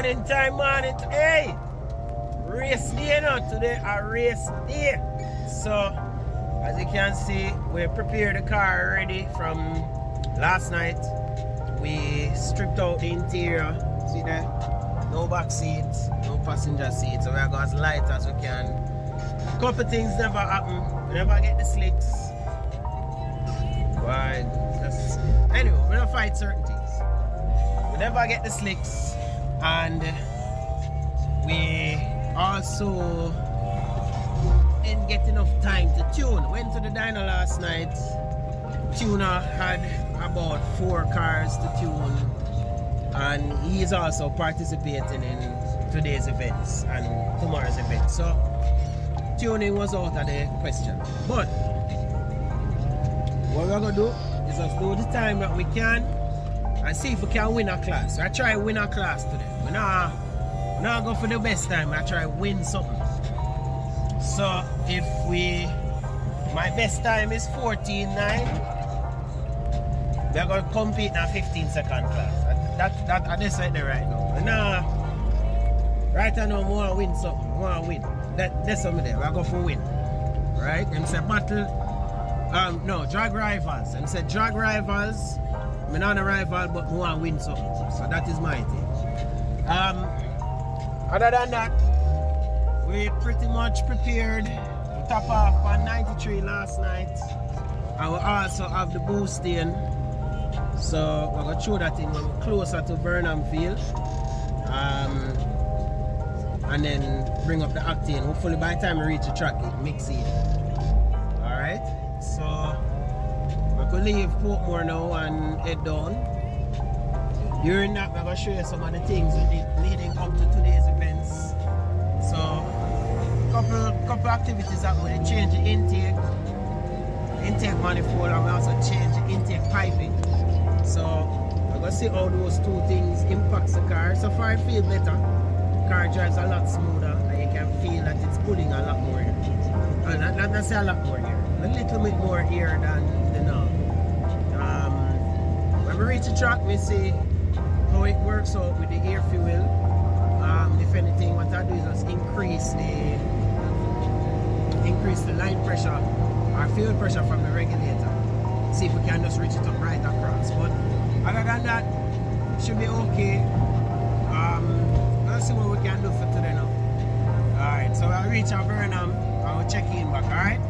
Morning. Hey! Race day now. Today a race day. So, as you can see, we prepared the car already from last night. We stripped out the interior. See there? No back seats, no passenger seats. So we are going as light as we can. A couple things never happen. We never get the slicks. But anyway, we're gonna fight certain things. We never get the slicks, and we also didn't get enough time to tune. Went to the diner last night. Tuner had about 4 cars to tune, and he is also participating in today's events and tomorrow's event. So tuning was out of the question. But what we're gonna do is just do the time that we can and see if we can win a class. So I try win a class today. We not go for the best time. I try win something. So if my best time is 14.9, we're gonna compete in a 15-second class. That I decide there right now. Right now I want to win something. I want to win. That's something there. We're going for win. Right? Them say battle. No, drag rivals. Them say drag rivals. I'm not a rival, but I want to win something. So that is my thing. Other than that, we pretty much prepared. We top off on 93 last night. And we also have the boost in. So we're going to throw that in when we're closer to Burnham Field. And then bring up the octane. Hopefully by the time we reach the track, it mix in. Alright, so we could leave Portmore now and head down. During that, we're going to show you some of the things we did leading up to today's events. So, couple activities that we change the intake manifold, and we also change the intake piping. So, we're going to see how those two things impact the car. So far, I feel better. The car drives a lot smoother, and you can feel that it's pulling a lot more air. Not necessarily a lot more air, a little bit more air than the norm. When we reach the track, we see how it works out with the air fuel. If anything, what I do is just increase the line pressure or fuel pressure from the regulator. See if we can just reach it up right across. But other than that, it should be okay. Let's see what we can do for today now. Alright, so I'll reach our Burnham and we'll check in back, alright?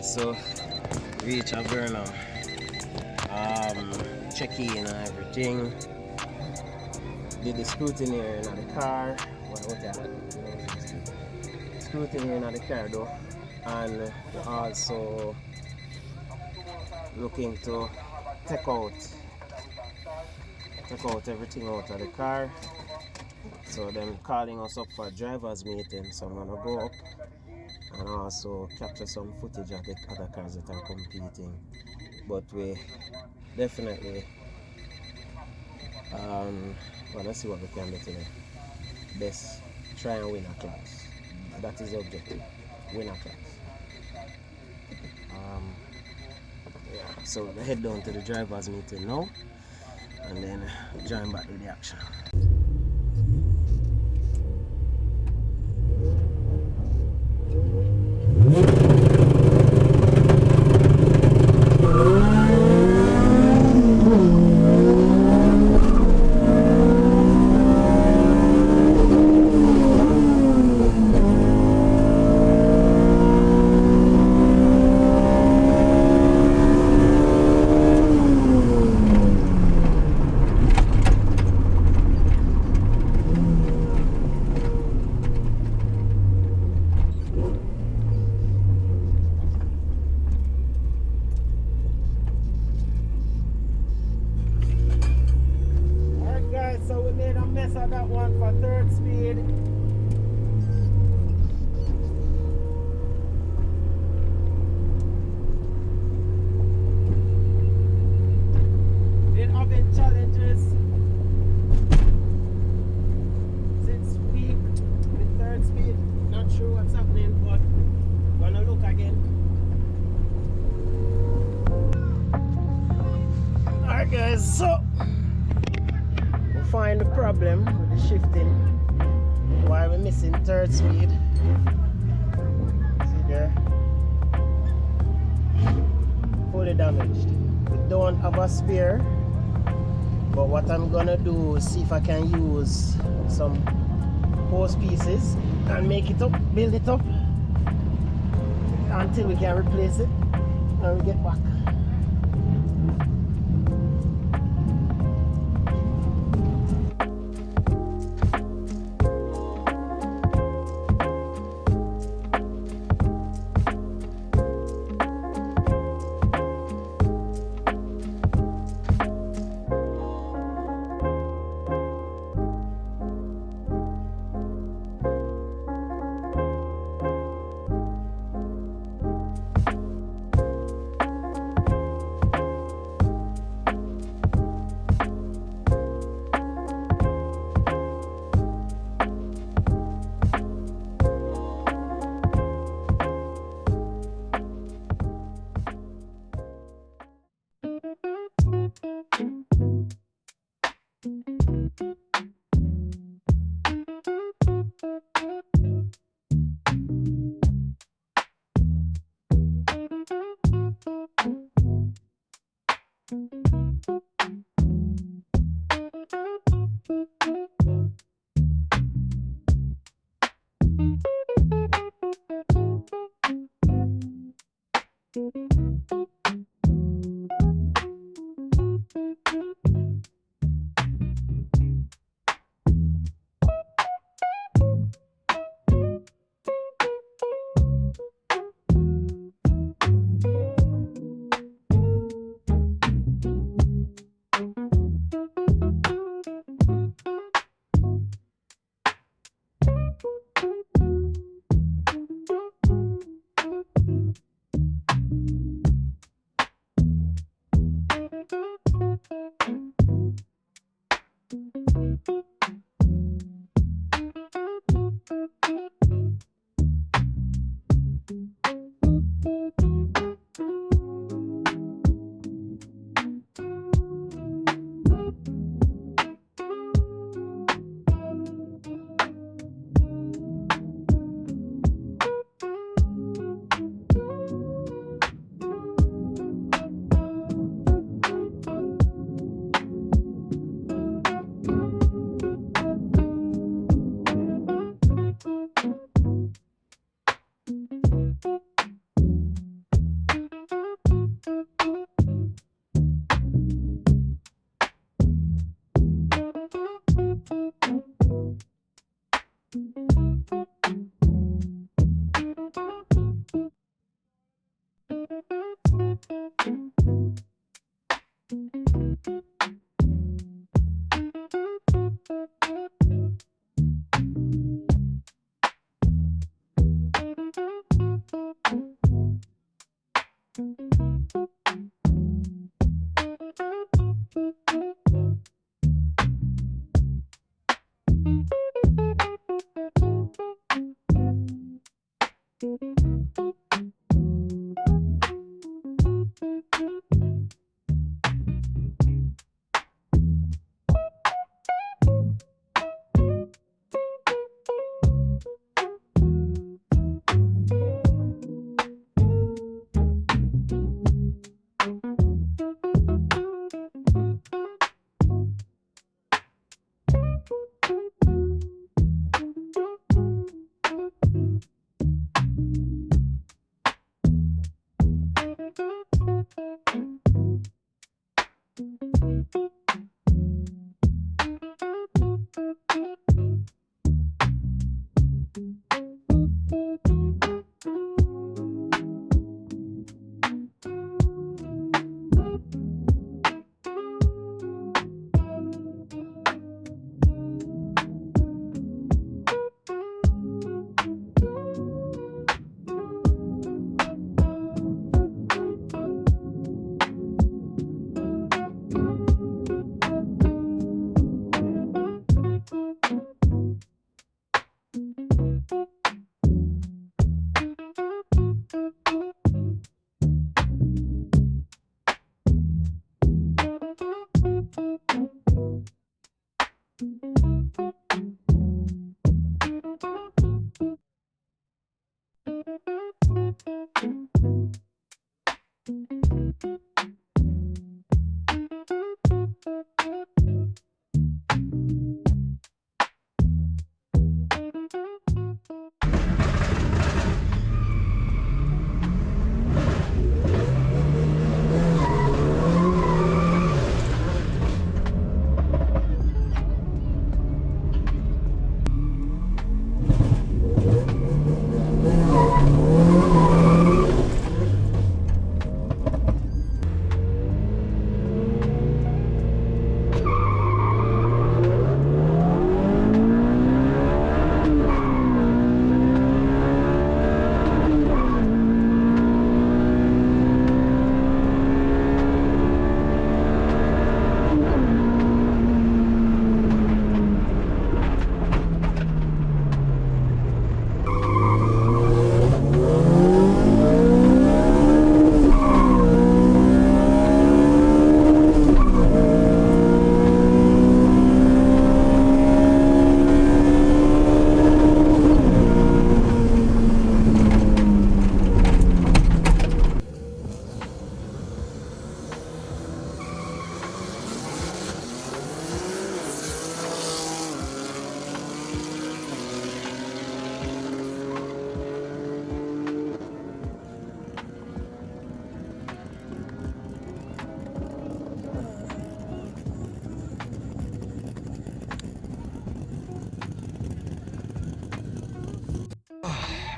guys, so reach over now. Check in and everything. Did the scrutiny in the car. What that? Scrutiny in the car though, and also looking to take out everything out of the car. So them calling us up for a driver's meeting, so I'm gonna go up and also capture some footage of the other cars that are competing. But we definitely wanna see what we can do today. Best try and win a class. That is the objective. Win a class. Yeah, so we head down to the driver's meeting now and then join back with the action. Guys, so we find the problem with the shifting, why we're missing third speed. See there, fully damaged. We don't have a spare, but what I'm gonna do is see if I can use some post pieces and make it up, build it up until we can replace it and we get back.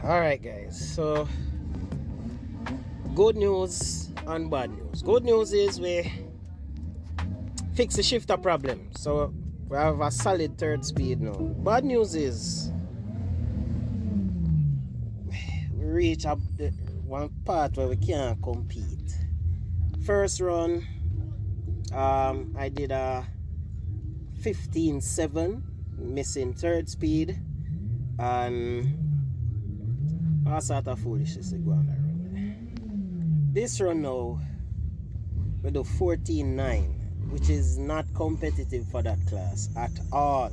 Alright guys, so good news and bad news. Good news is we fix the shifter problem, so we have a solid third speed now. Bad news is we reach up the one part where we can't compete. First run, I did a 15.7, missing third speed, and all sort of foolishness is going on run. This run now, we do 14.9, which is not competitive for that class at all.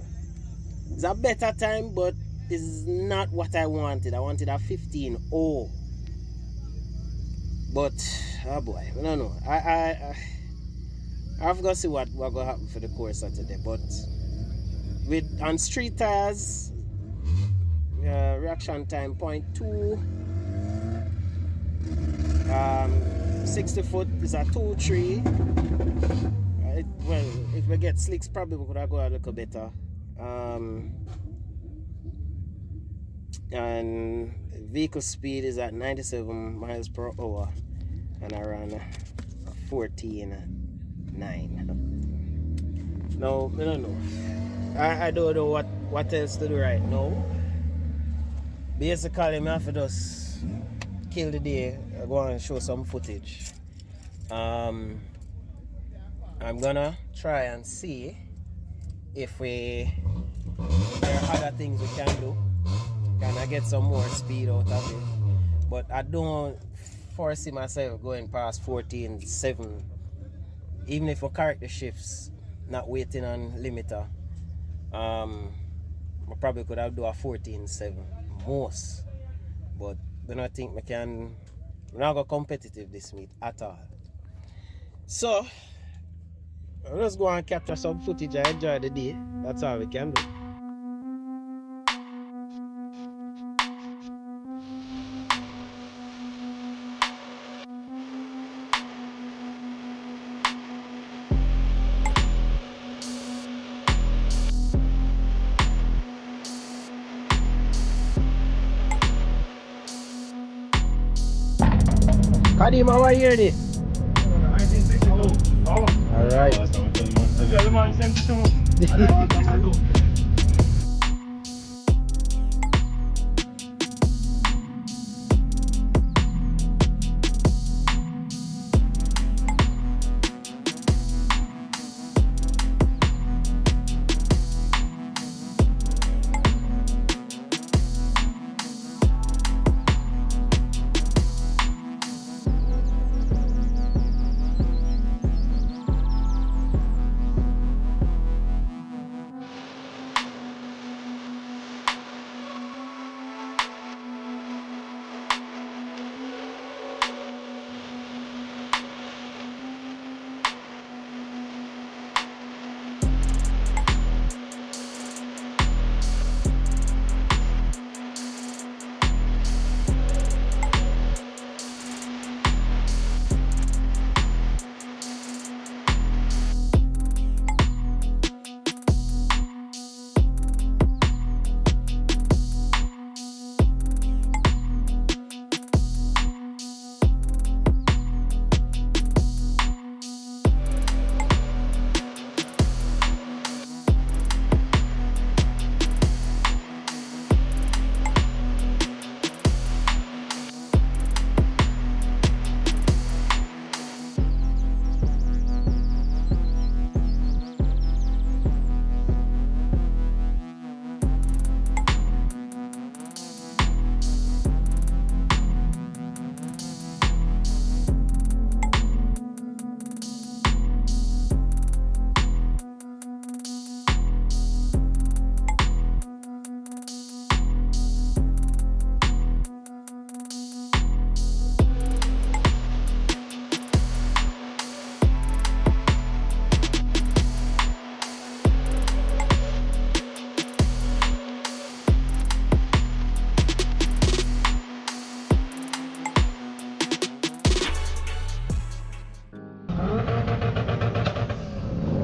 It's a better time, but it's not what I wanted. I wanted a 15.0. But oh boy, I don't know. I've got to see what's going to happen for the course of today. But with on street tires, reaction time 0.2, 60 foot is a 2.3. Well, if we get slicks, probably we could have go a little better. And vehicle speed is at 97 miles per hour and around 14.9. No, I don't know. I don't know what else to do right now. Basically, I have to just kill the day. I go and show some footage. I'm gonna try and see if there are other things we can do. Can I get some more speed out of it? But I don't foresee myself going past 14.7. Even if we correct the shifts, not waiting on limiter. I probably could have do a 14.7 most. But I don't think we can. We're not going competitive this meet at all. So I'll just go and capture some footage and enjoy the day. That's all we can do. Kadim, how are you here? Alright.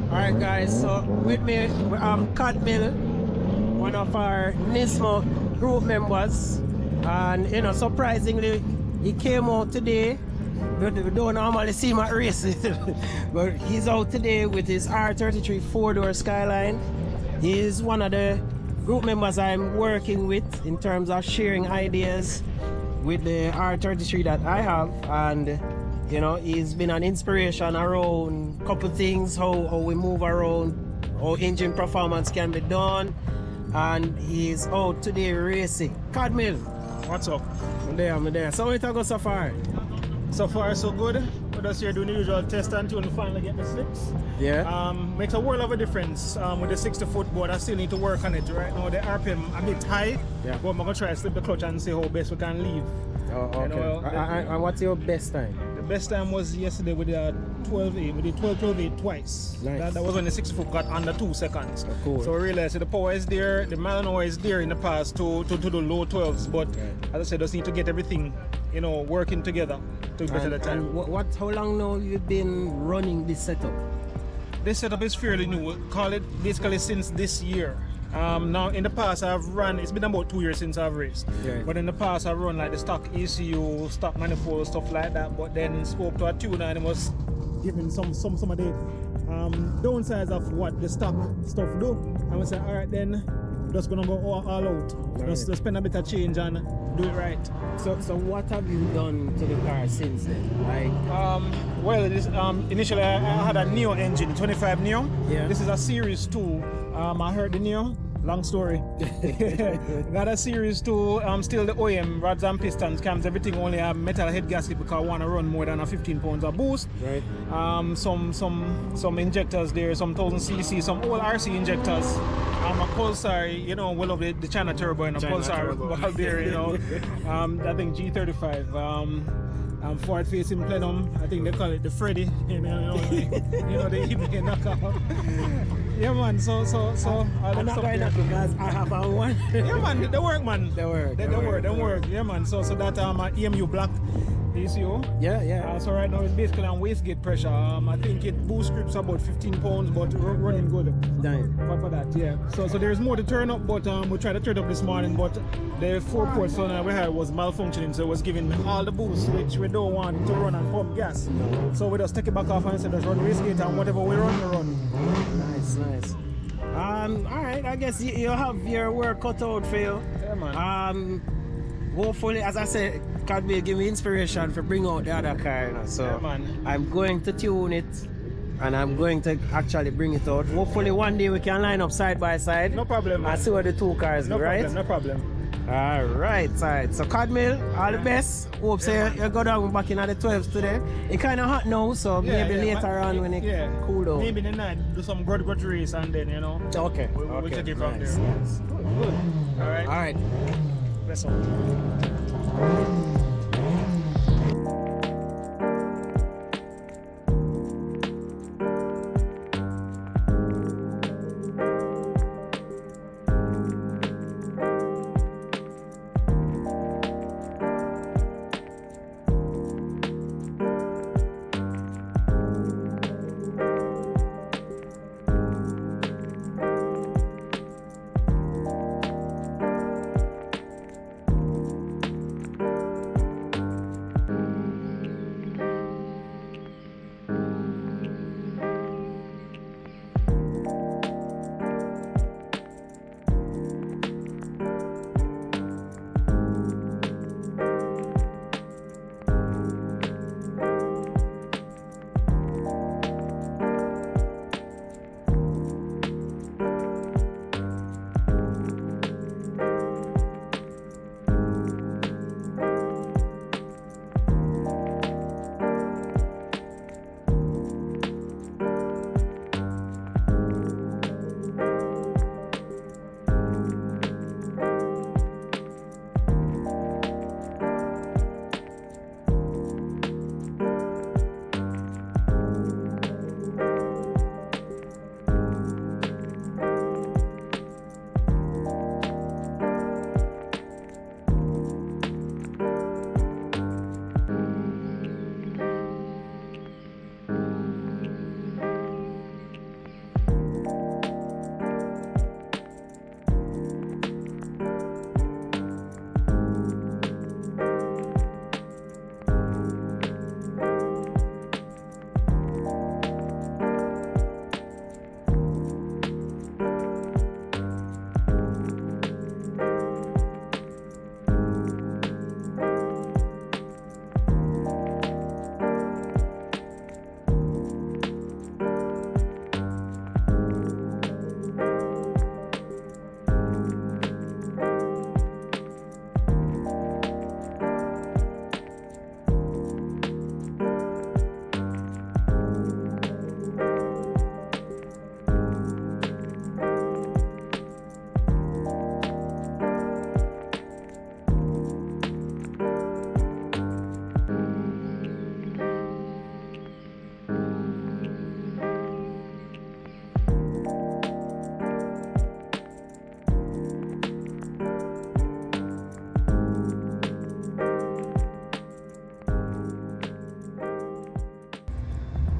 Alright guys, so with me we have Kadim, one of our Nismo group members, and you know, surprisingly he came out today. We don't normally see him at races but he's out today with his R33 4-door Skyline. He is one of the group members I'm working with in terms of sharing ideas with the R33 that I have, and you know, he's been an inspiration around a couple things, how we move around, how engine performance can be done, and he's out today racing. Kadim, What's up? I'm there. So how it go so far? So far so good. We're just here doing the usual test until we finally get the slips. Yeah. Makes a world of a difference with the 60-foot board. I still need to work on it. Right now the RPM a bit high, yeah, but I'm gonna try to slip the clutch and see how best we can leave. Oh, okay. You know, and what's your best time? The best time was yesterday with the 12.8. We did 12.8 twice. Nice. That was when the 60-foot got under 2 seconds. Oh, cool. So we realized the power is there, the mile an hour is there in the past to the low 12s. But as I said, just need to get everything, you know, working together to better the time. And how long now you've been running this setup? This setup is fairly new. We'll call it basically since this year. Now in the past I've run, it's been about 2 years since I've raced. Yeah. But in the past I've run like the stock ECU, stock manifold, stuff like that. But then spoke to a tuner and it was giving some of the downsides of what the stock stuff do. And we said, alright then, just gonna go all out. Just spend a bit of change and do it right. So what have you done to the car since then? Like, well, this, initially I had a Neo engine, 25 Neo. Yeah. This is a Series 2. I heard the Neo. Long story. Got a Series 2, still the OEM, rods and pistons, cams, everything only have metal head gasket because I want to run more than a 15 pounds of boost. Right. Some injectors there, some 1000cc, some old RC injectors. A Pulsar, you know, we love the China Turbo and a Pulsar valve there, you know. I think G35. Forward facing plenum, I think they call it the Freddy, you know the eBay knockoff. Yeah man, so I'm not going up because I have one. Yeah man, they work man. They work. Yeah man, so that EMU black ECU. Yeah. So right now it's basically on wastegate pressure. I think it boost grips about 15 pounds, but running good. Damn. For that, yeah. So there's more to turn up, but we tried to turn up this morning, but the 4-port solenoid we had was malfunctioning, so it was giving all the boost, which we don't want to run and pump gas. No. So we just take it back off and say just run wastegate, and whatever we run. Nice. Alright, I guess you have your work cut out for you. Yeah man. Hopefully, as I said, Kadim give me inspiration for bring out the other car, you know. So yeah, man. I'm going to tune it and I'm going to actually bring it out. Hopefully one day we can line up side by side. No problem. And see what the two cars do, right? No problem. Alright. So Kadim, all the best. Hope you go down back in at the 12s today. It's kind of hot now, so maybe later on when it cool down. Maybe the night do some good race and then, you know. Okay. We'll take it from there. Nice. Good. Alright. Let's go.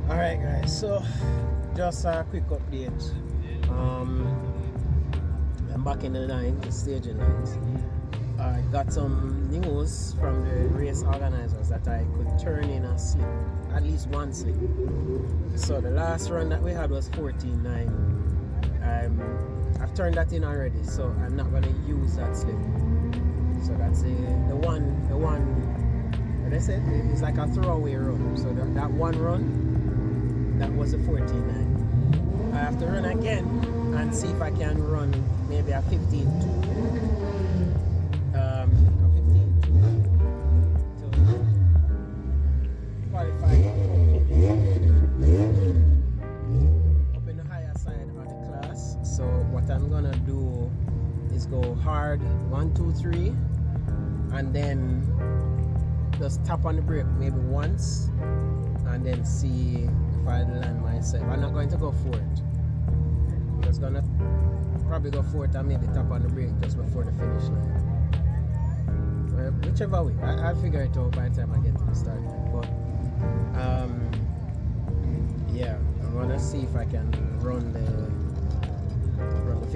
Alright guys, so just a quick update. I'm back in the line, the staging lines. I got some news from the race organizers that I could turn in a slip, at least one slip. So the last run that we had was 14.9 I've turned that in already, so I'm not gonna use that slip. So that's the one what I said, it's like a throwaway run. So that one run, that was a 14.9. I have to run again and see if I can run maybe a 15.2. A 15.2 to qualify up in the higher side of the class. So what I'm gonna do is go hard 1, 2, 3, and then just tap on the brake maybe once, and then see if I land myself. I'm not going to go for it. I'm just gonna probably go for it and maybe tap on the brake just before the finish line. Whichever way, I'll figure it out by the time I get to the start line. But yeah, I'm gonna see if I can run the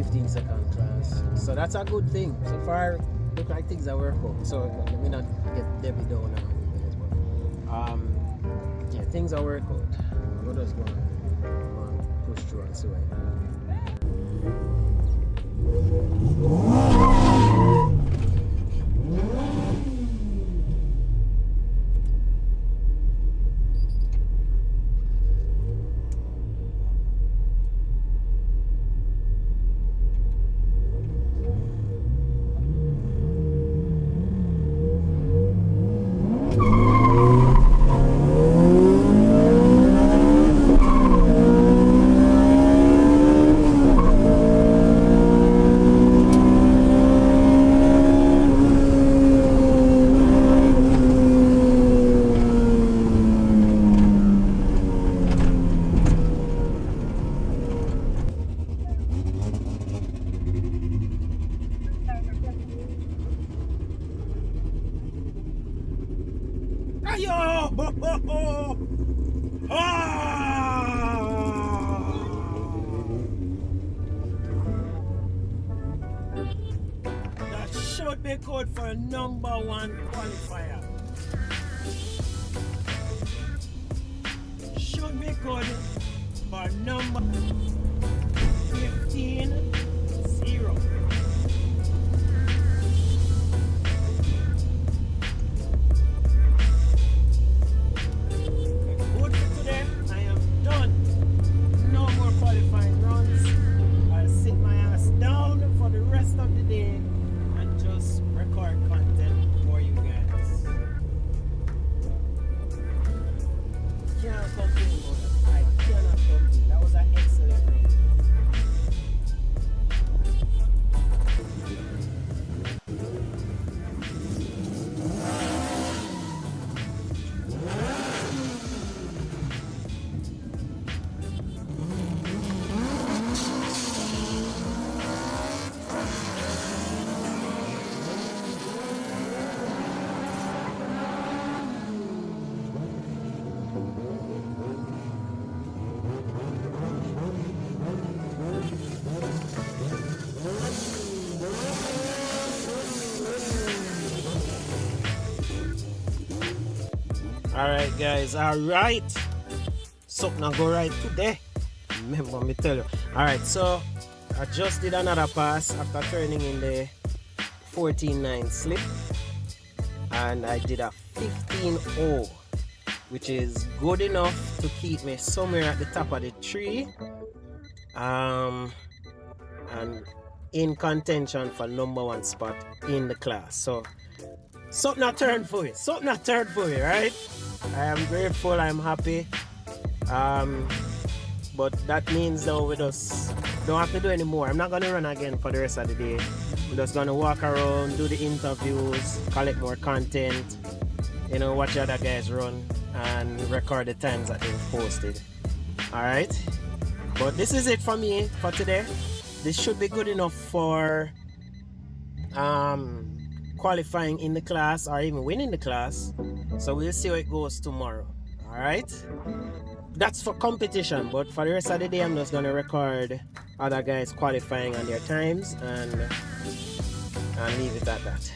15-second class. So that's a good thing. So far, look like things are working out. So let me not get Debbie down now. But yeah, things are working out. We're just gonna push through and see what that should be good for a #1 qualifier. Should be good for number 15.0. Good for today. I am done. No more qualifying runs. I'll sit my ass down for the rest of the day and just record content for you guys. Can't complain about that. I cannot complain. That was an excellent run. Alright guys, alright. Something go right today. Remember me tell you. Alright, so I just did another pass after turning in the 14.9 slip. And I did a 15.0, which is good enough to keep me somewhere at the top of the tree. And in contention for #1 spot in the class. So something I turned for you. Something I turned for you, right? I am grateful, I'm happy. But that means though we just don't have to do anymore. I'm not gonna run again for the rest of the day. We're just gonna walk around, do the interviews, collect more content, you know, watch other guys run and record the times that they've posted. Alright? But this is it for me for today. This should be good enough for qualifying in the class or even winning the class. So we'll see how it goes tomorrow. Alright? That's for competition, but for the rest of the day I'm just gonna record other guys qualifying on their times and leave it at that.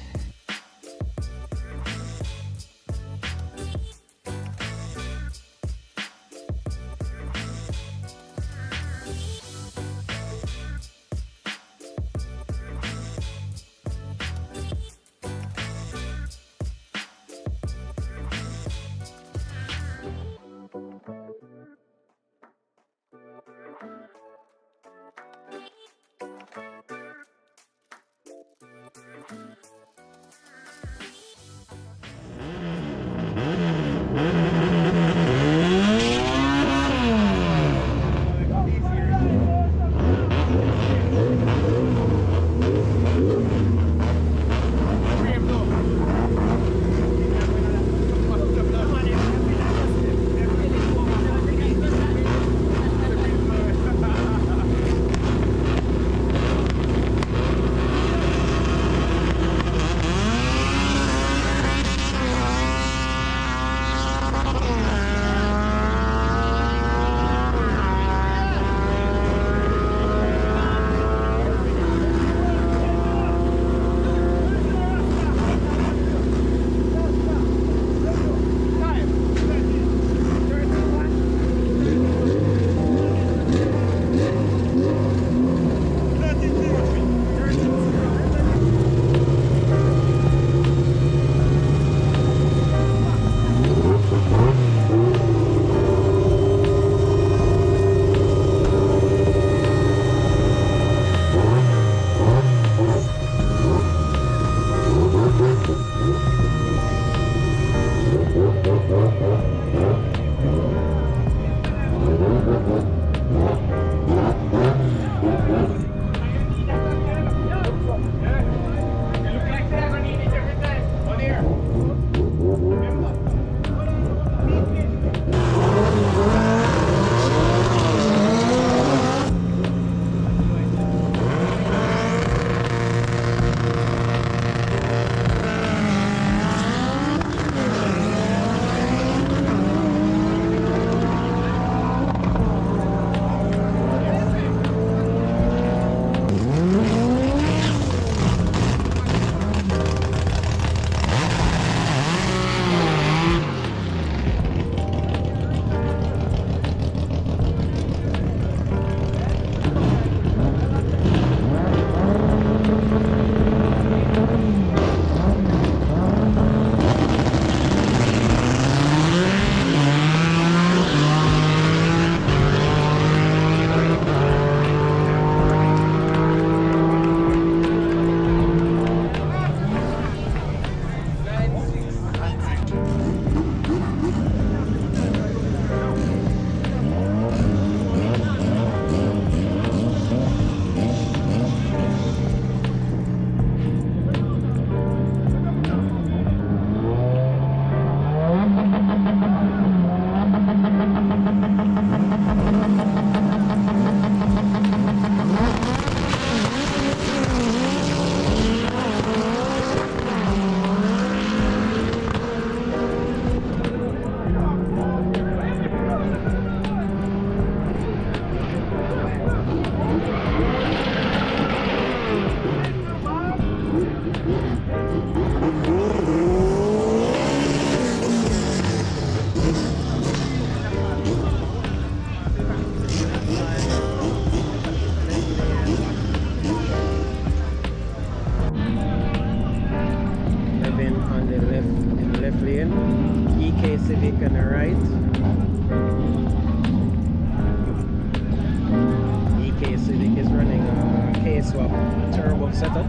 Turbo setup.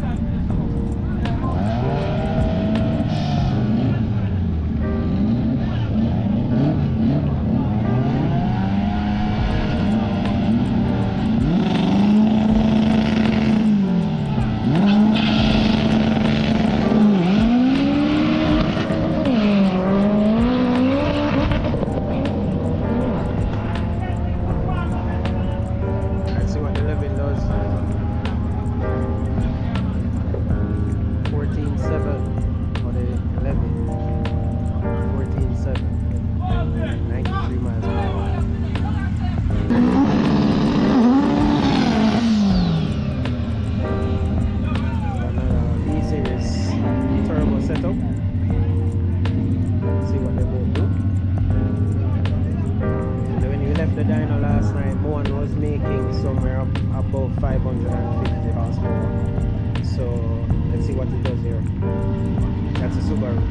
Let's see what the 11 does. 14.7 for the 11. 14.7. 93 miles per hour. B-Series turbo setup. See what they both do. And when you left the dyno last night, one was making somewhere up above 550 horsepower. So let's see what it does here. That's a Subaru.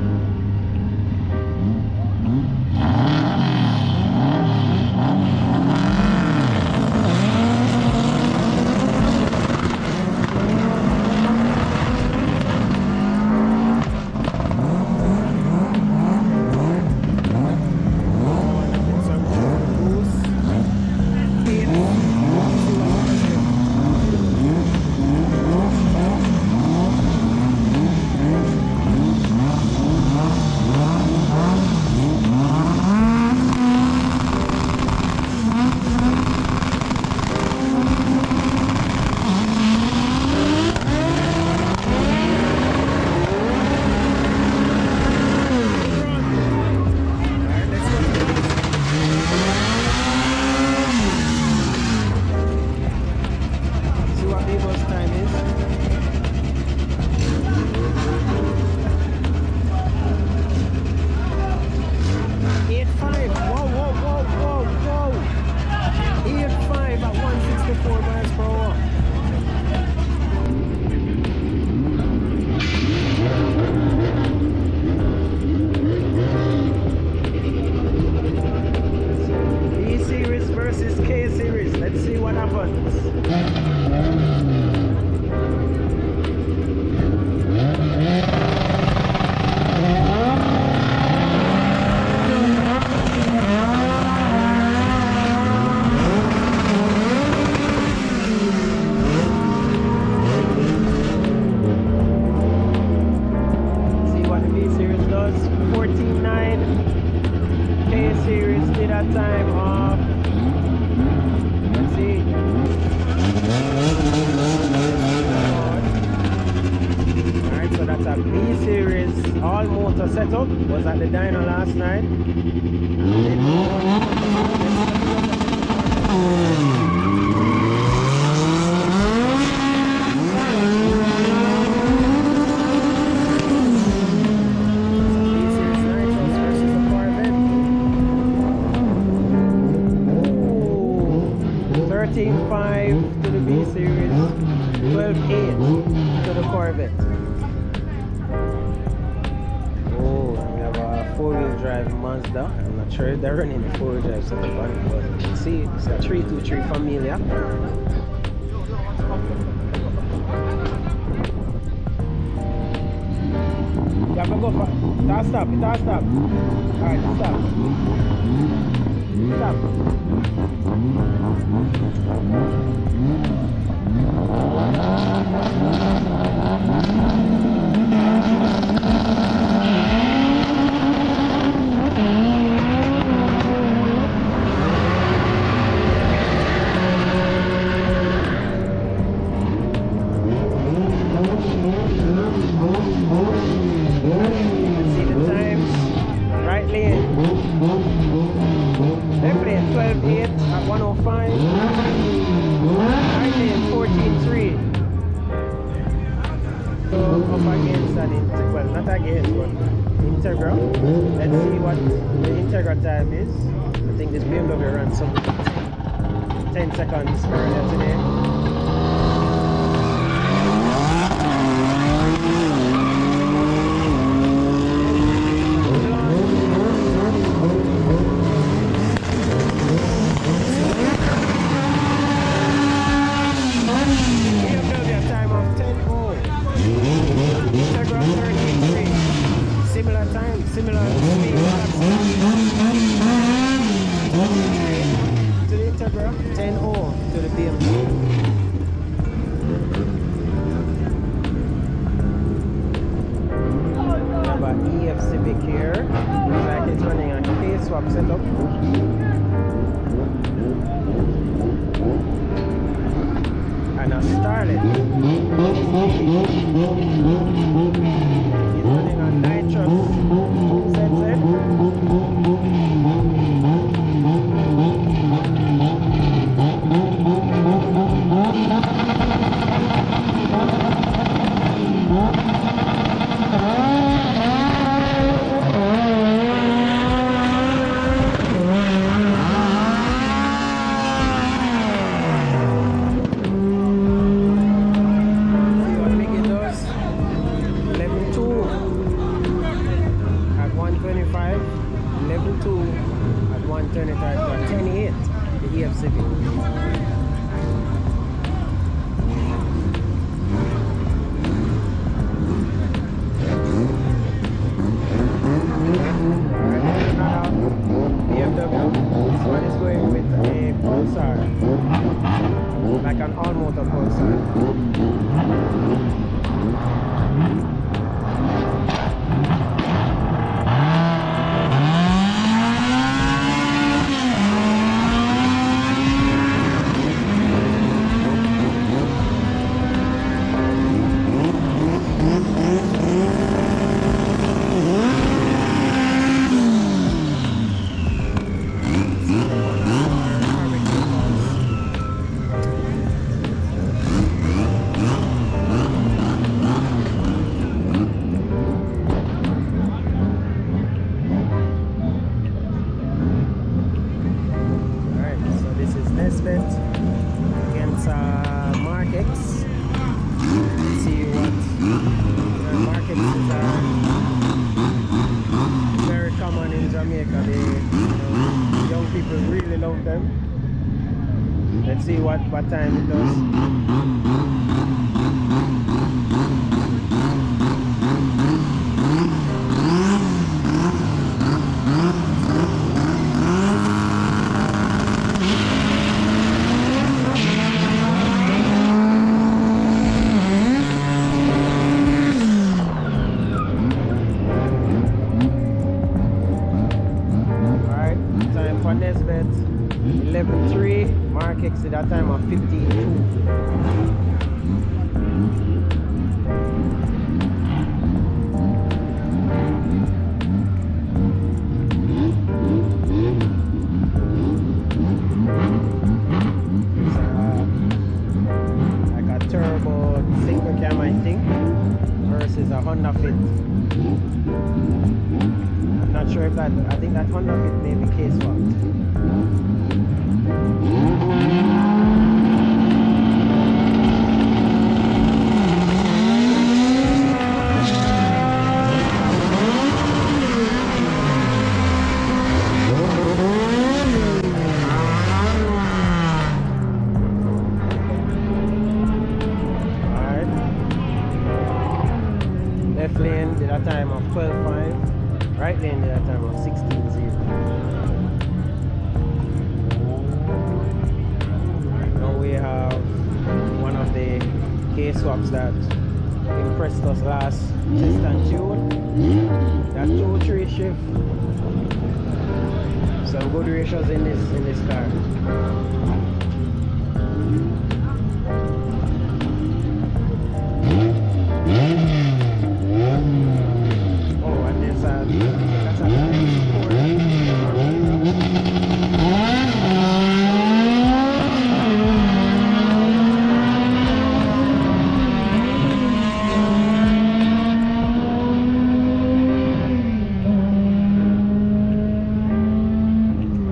Setup was at the dyno last night. $13.5 to the B series, $12.8 to the Corvette. Four-wheel drive Mazda. I'm not sure if they're running the four-wheel drive setup on it, but you can see it's a 323 Familia. You have to go for it. Stop. Alright, stop. See the times, right lane, left lane 12.8 at 105, right lane 14.3. So up against an Integra, well not against but Integra. Let's see what the Integra time is. I think this BMW ran something 10 seconds earlier today. BMW time 10-0 to the BMW. We have an EF Civic here. Looks like it's running a K-swap setup. And a Starlet. He's running on nitrous sensor. Like an all-motor Pulsar. Against Mark X. Let's see what Mark X is very common in Jamaica. Young people really love them. Let's see what time it does. Nesbet 11.3, Mark X at that time of 15.2. Like a turbo single cam, I think, versus a Honda Fit. Not sure if that, I think that Honda Fit may be K-swapped. Alright. Left lane did a time of 12.5. Right lane did a time of 16.0. Now we have one of the K-swaps that impressed us last test and tune. That 2-3 shift. Some good ratios in this car. That's a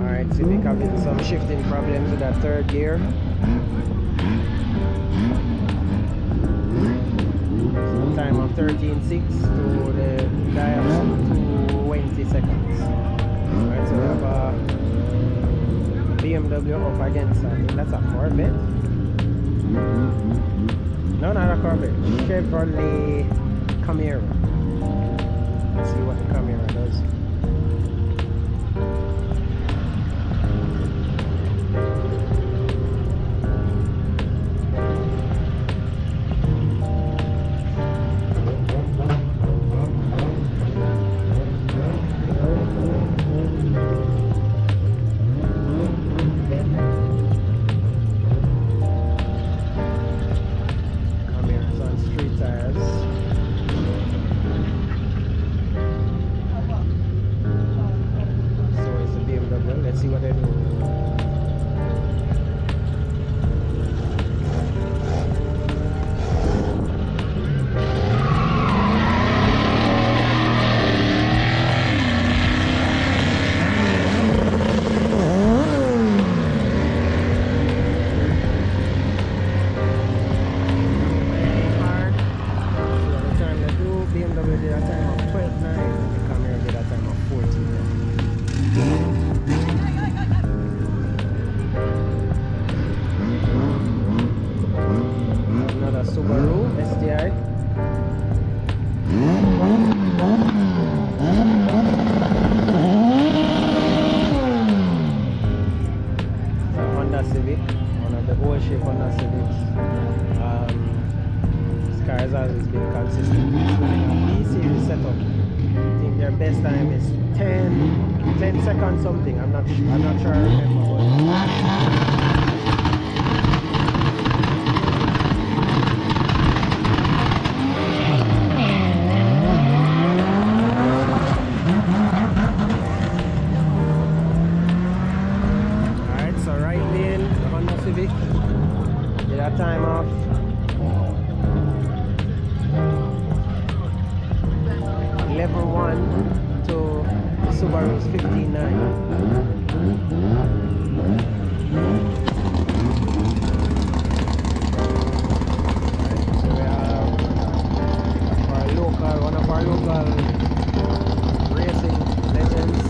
Alright, Civic having some shifting problems with that third gear. Time of 13.6 to the dial of 20 seconds. Alright, so we have a BMW up against, I think that's a Corvette. No, not a Corvette. Chevrolet Camaro. Let's see what the Camaro does. Civic, one of the old shape Honda Civics. This car has always been consistent. D-series setup. I think their best time is 10 seconds something. I'm not sure I remember. Civic, get that time off. Level 1 to the Subaru's 15.9. So we have one of our local racing legends.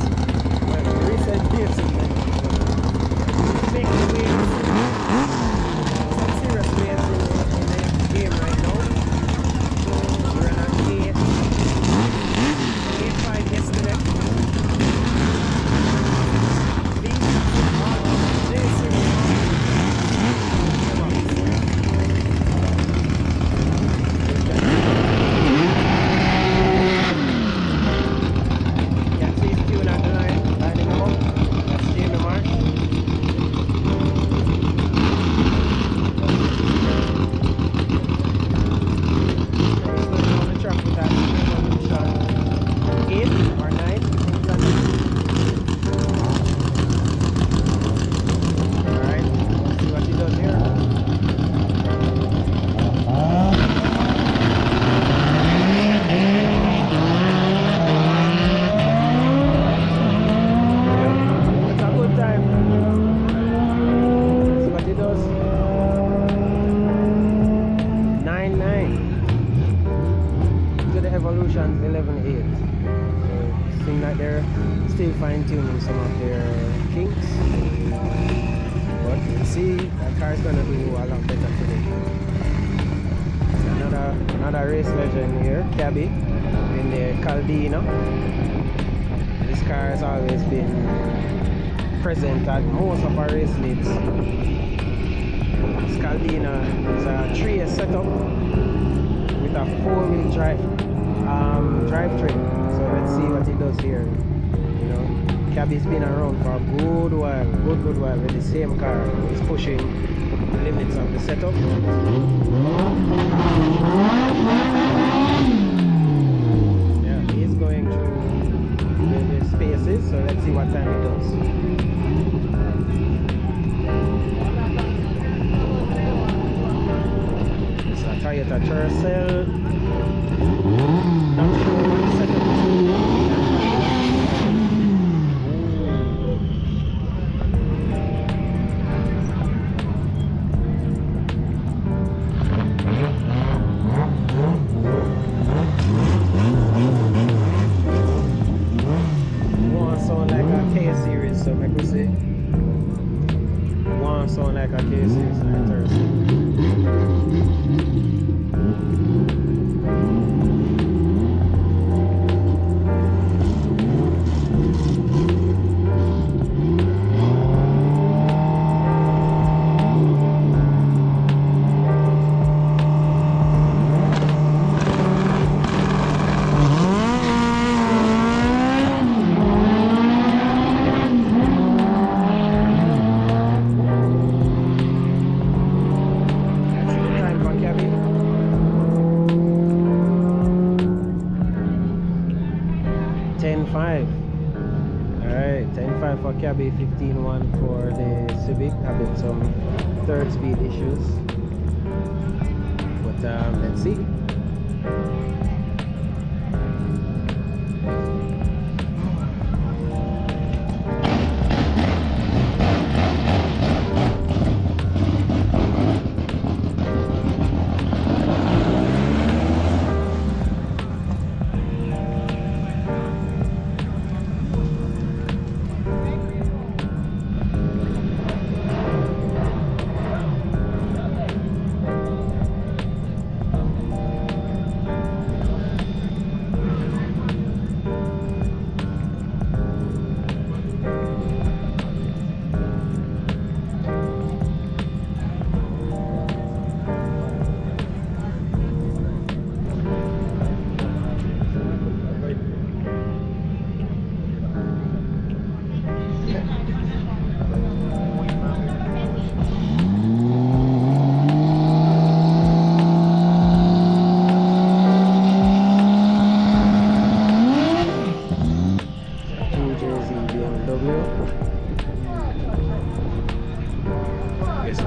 Well, recent racing legends. Make the waves. Evolution 11.8. So it seems like they're still fine-tuning some of their kinks, but we'll see. That car is gonna do a lot better today. Another race legend here, Kadim in the Kadim. This car has always been present at most of our race leads. This Kadim is a 3S setup with a 4-wheel drivetrain. So let's see what it does here. You know, Kabby's been around for a good while with the same car. He's pushing the limits of the setup. Yeah, he's going through the spaces. So let's see what time it does. It's a Toyota Tercel. Not sure what the setup is. One sound like a K series, so make we see. One sound like a K series and a Tercel. 15.1 for the Civic, having some third speed issues. But let's see.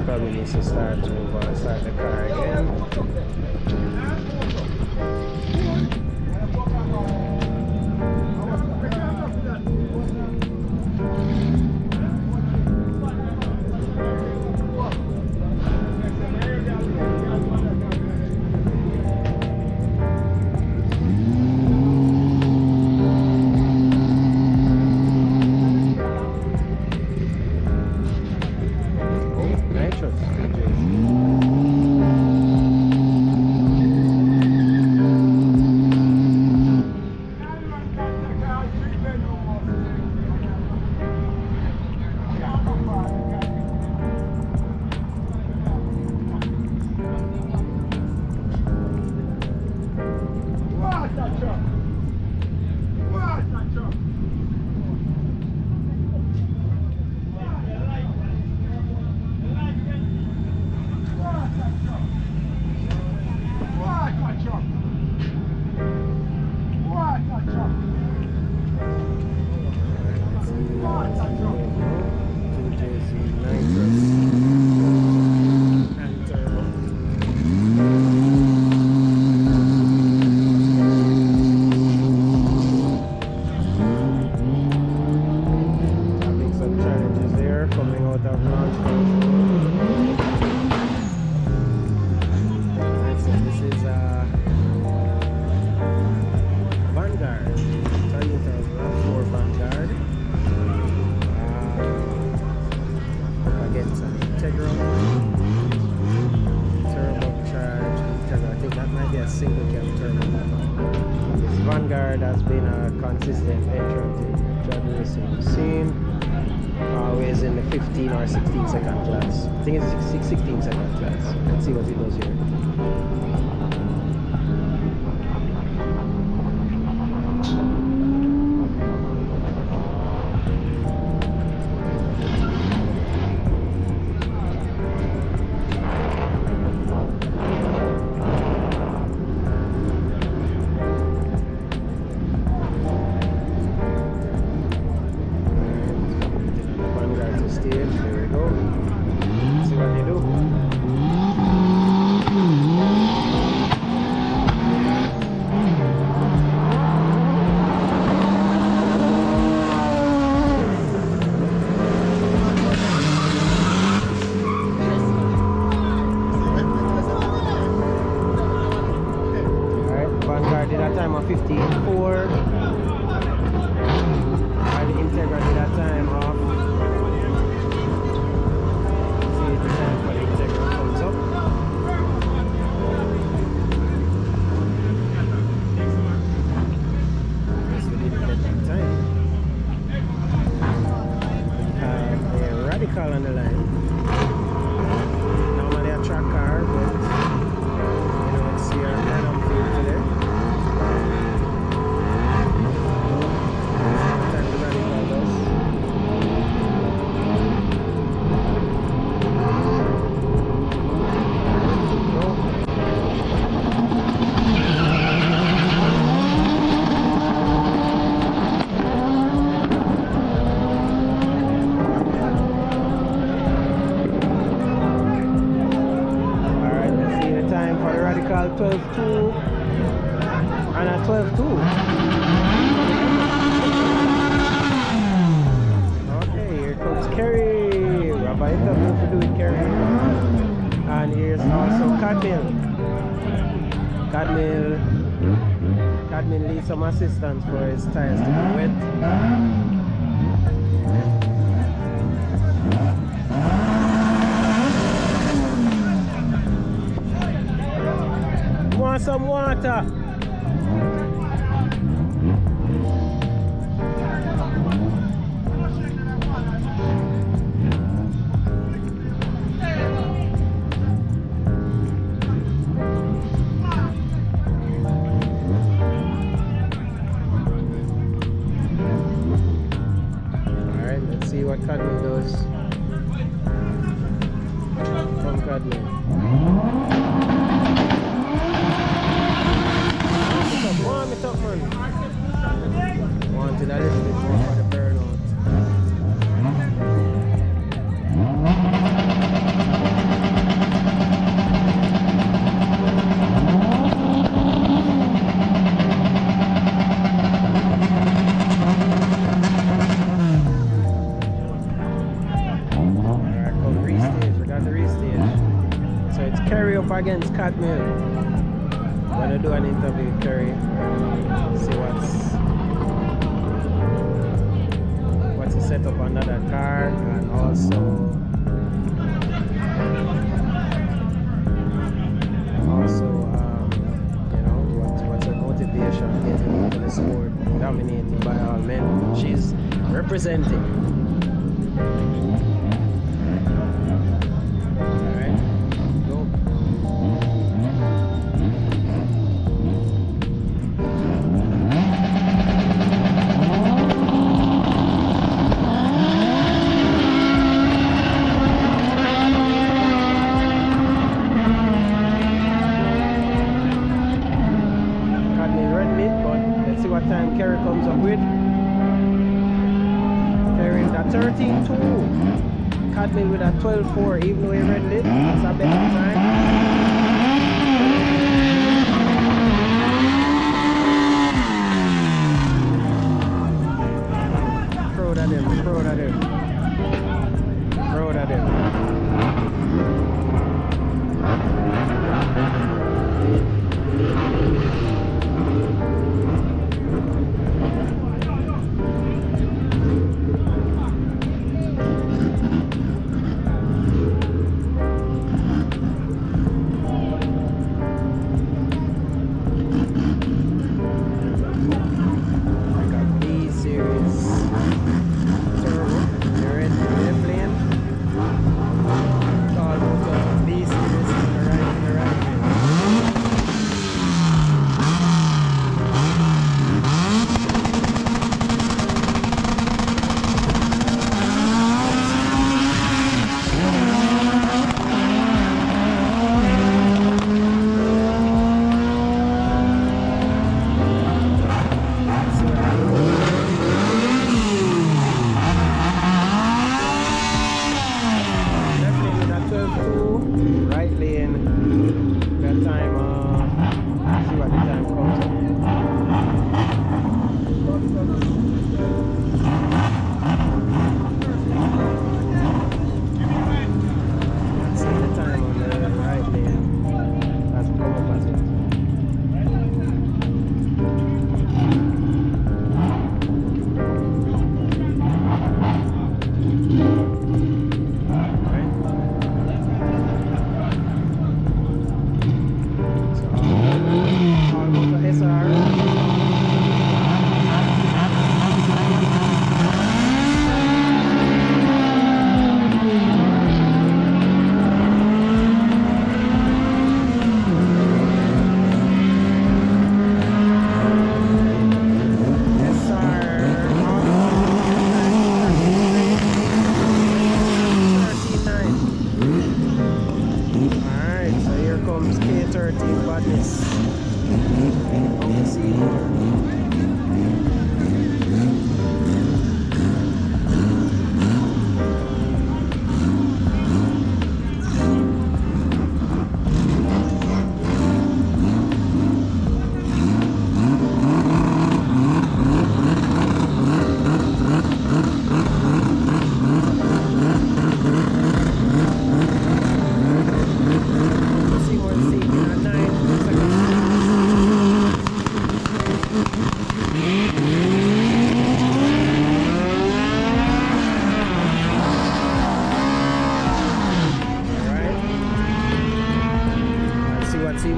Probably needs to start the car again. Has been a consistent entrant in drag racing scene, always in the 15 or 16 second class. I think it's 16 second class. Let's see what he does here. On the line. Normally a track car, but you know, it's here and I'm field today. Time to radical does. 12.2 and a 12.2. Okay, here comes Kerry. We have an interview to do with Kerry. And here's also Kadim. Kadim needs some assistance for his tires to be wet. Want some water? Alright, let's see what Kadim does. From Kadim. Warm it up, man. Wanted a little bit more for the burnout. Alright, come restage. We got the restage. So it's Kerry up against Cadmill. Gonna do an interview with Kerry. See what's the setup under that car, and also you know, what's her motivation getting into the sport, dominated by all men. She's representing. Alright, go. Time Kerry comes up with. Kerry with a 13.2. Kadim with a 12.4. Even though he red lit, that's a better time. Proud of them, proud of them. Proud of them.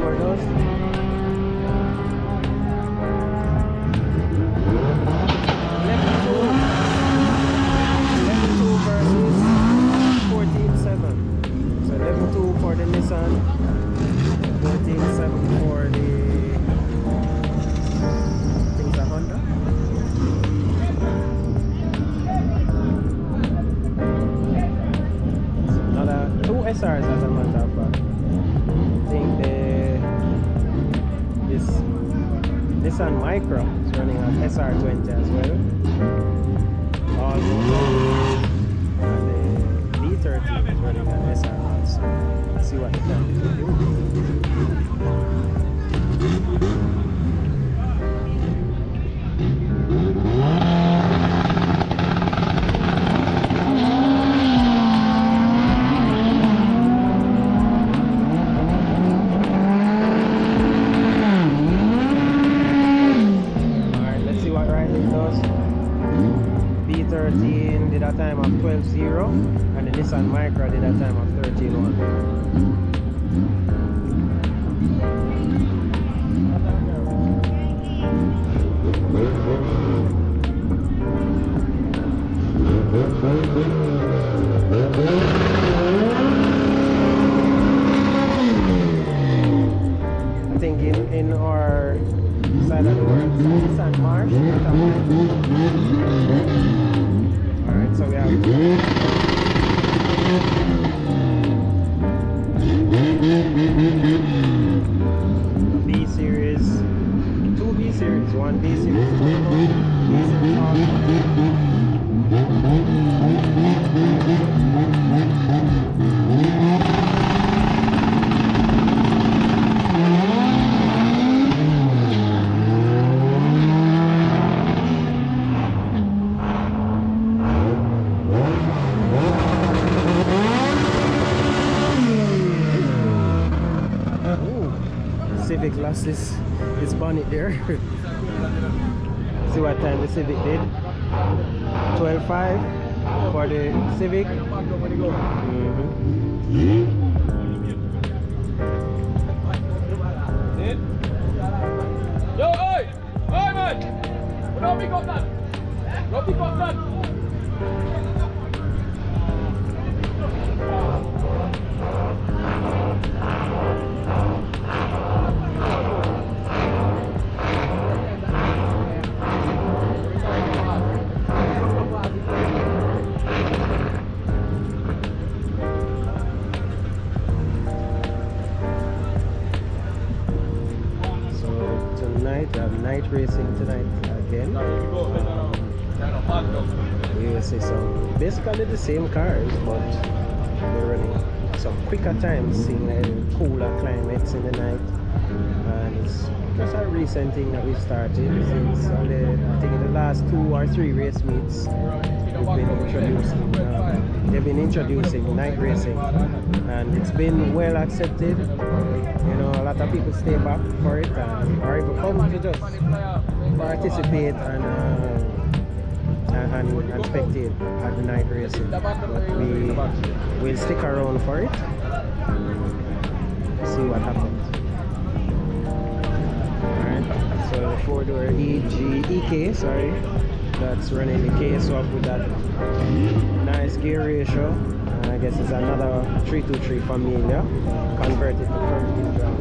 for those. 11.2 versus 14.7. So 11.2 for the Nissan, 14.7 for the, I think it's a Honda. Another 2 SRs as a matter of fact. I think this Nissan Micra is running on SR20 as well. Also, and the D30 is running on SR. So let's see what it can do. B13 did a time of 12.0 and the Nissan Micra did a time of 13.1. I think in our side of the world, Nissan March. Alright, so we have B series, 2 B series, 1 B series, 2 B series. Civic lost its bonnet there. See what time the Civic did. 12.5 for the Civic. Yo, oi! Oi, man! What pick up that? What pick up that? Night racing tonight again. We will see some basically the same cars, but they're running some quicker times, seeing like cooler climates in the night. And it's just a recent thing that we started. Since on the, I think in the last 2 or 3 race meets, they've been introducing night racing, and it's been well accepted. You know, a lot of people stay back for it and are able to come to just participate and spectate at the night racing. But we will stick around for it, see what happens. Alright, so the 4-door EK, sorry, that's running the case up with that nice gear ratio. I guess it's another 323 Familia converted to current drive.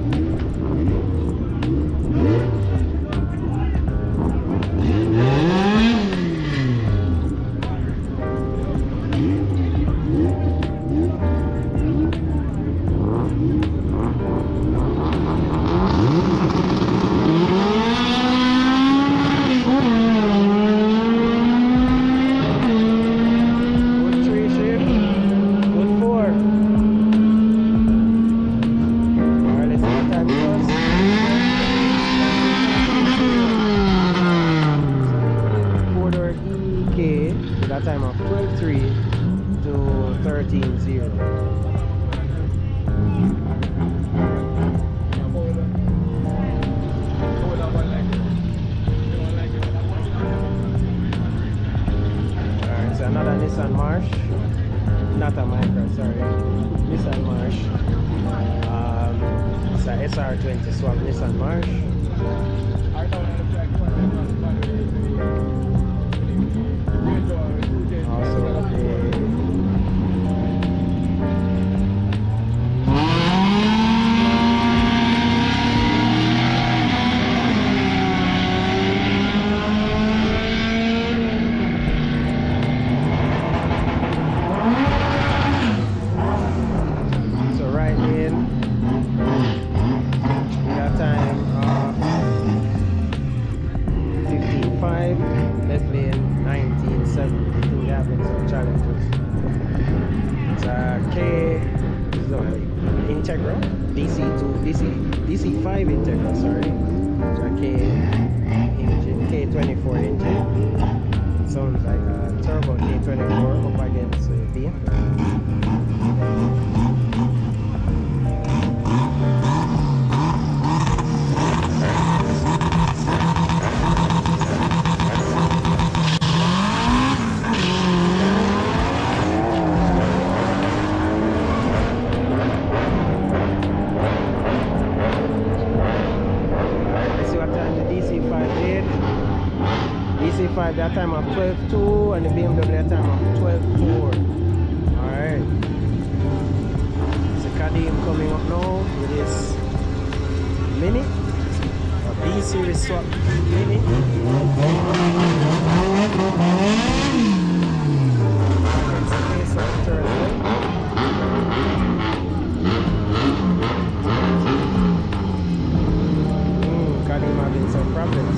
Time of 12.3 to 13.0. Alright, so another Nissan March not a Micra, sorry. Nissan March. It's a SR20 swap Nissan March. Also DC5 Integra, sorry. So a K engine, K24 engine. Sounds like a turbo K24 up against the beam. That time of 12.2 and the BMW that time of 12.4. Alright. So Kadim coming up now with this Mini. A B series swap Mini. Kadim having some problems.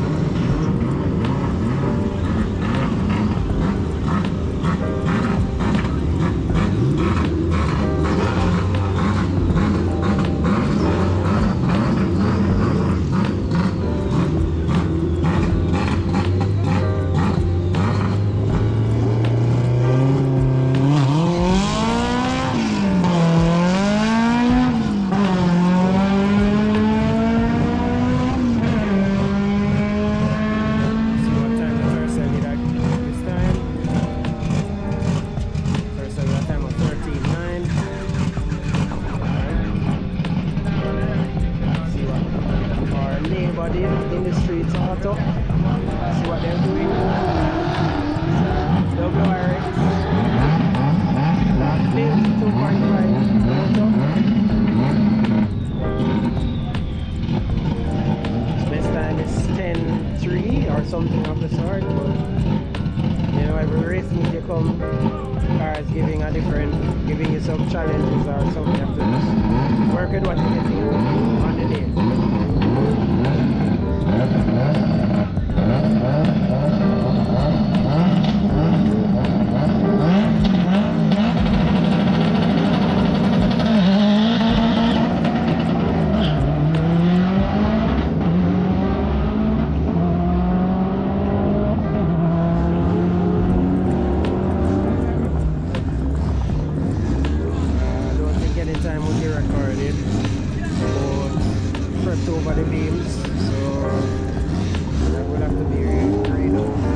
In the streets auto. See what they're doing. WRX. Black plate 2.5 auto. This time is 10.3 or something of the sort, but you know, every race meet you come, cars giving you some challenges or something. You have to just work with what you get on the day. Time will be recorded or crept over the beams, so I will have to be read over.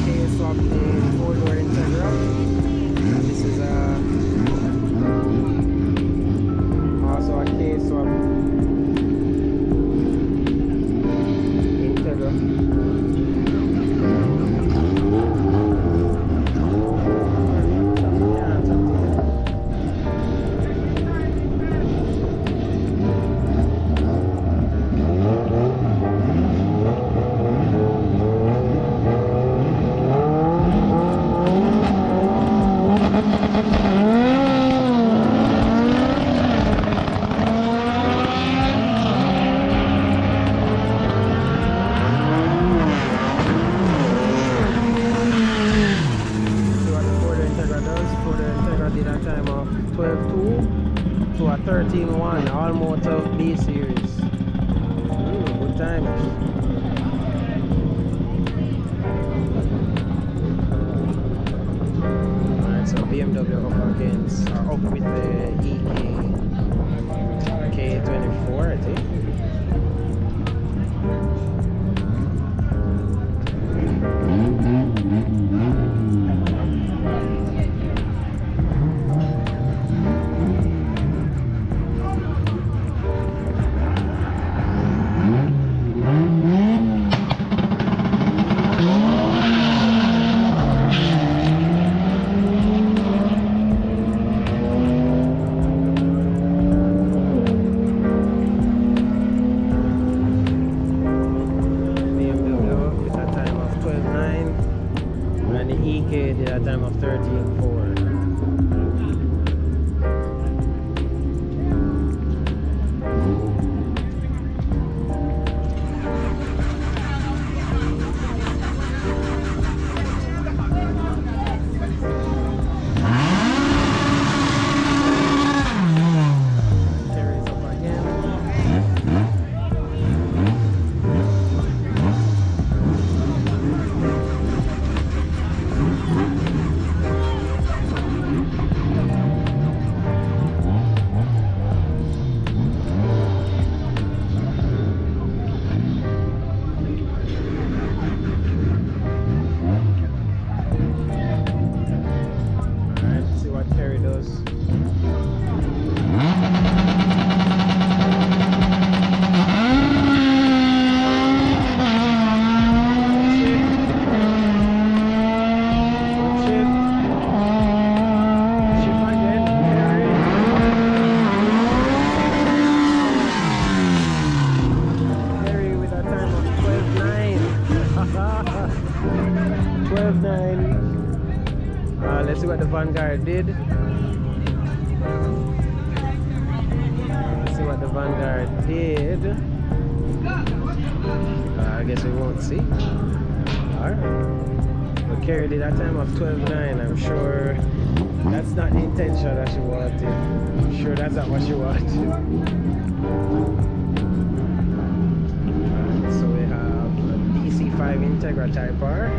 Okay, swap the 4-door Integra. This is a also a case swap Integra. Did a time of 12.2 to a 13.1, all motor B series. Good time. Alright, so BMW up against, or up with the K24, I think. Let's see what the Vanguard did. Let's see what the Vanguard did. I guess we won't see. Alright. But Carrie did that time of 12.9. I'm sure that's not the intention that she wanted. I'm sure that's not what she wanted. Alright, so we have a DC5 Integra Type R.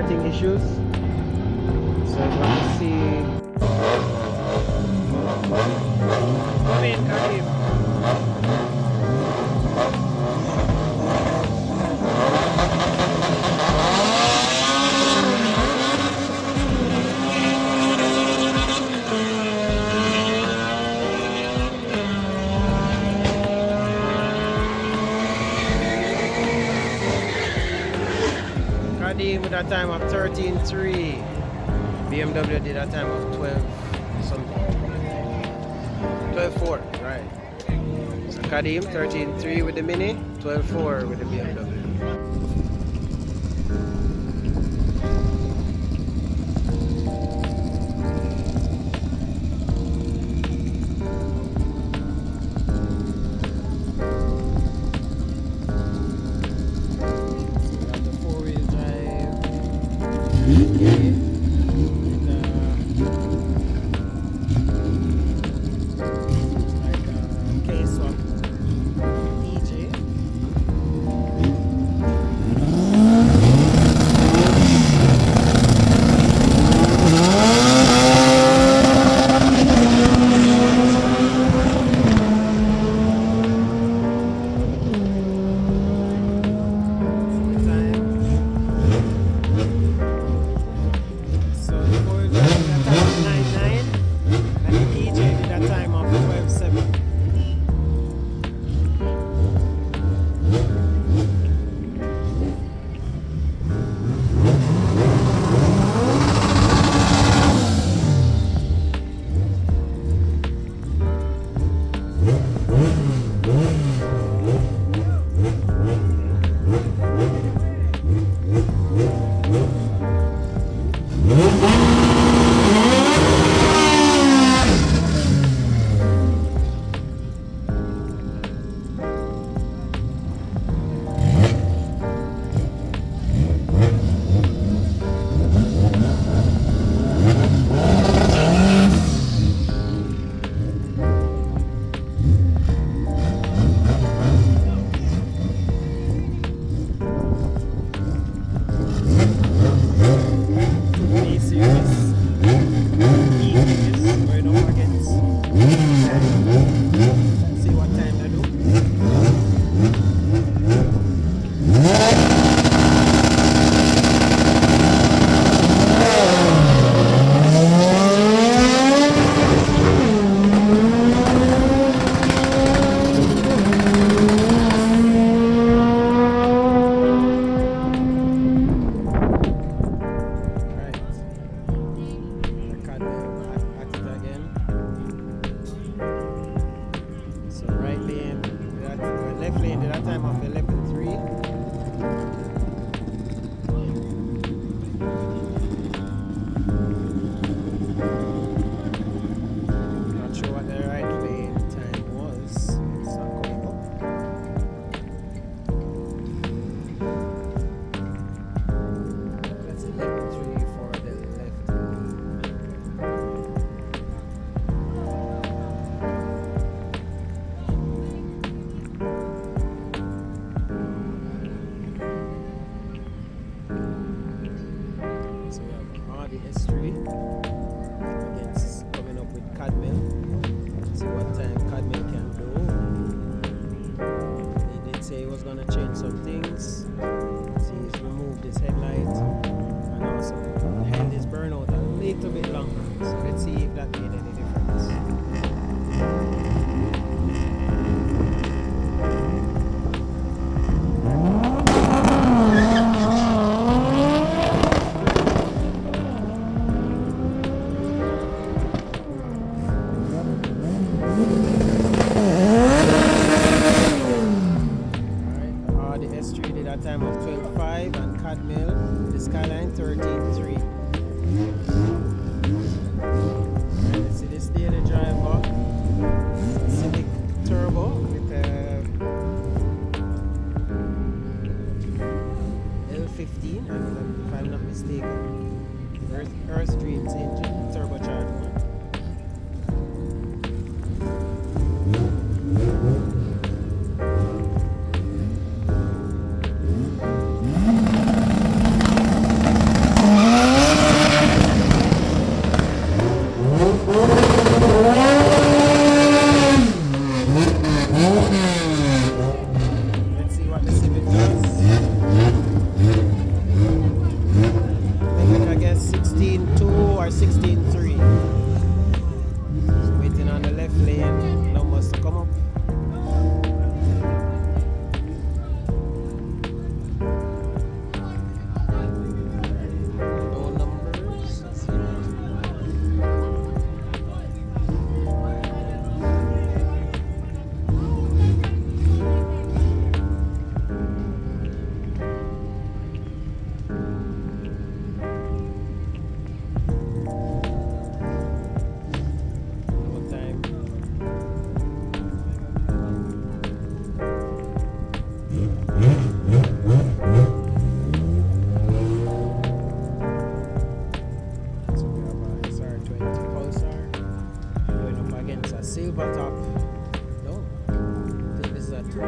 starting issues. So I'm going to see. Come in, Kadim. Kadim with a time of 13.3. BMW did a time of 12 something. 12.4, right. So Kadim 13.3 with the Mini, 12.4 with the BMW.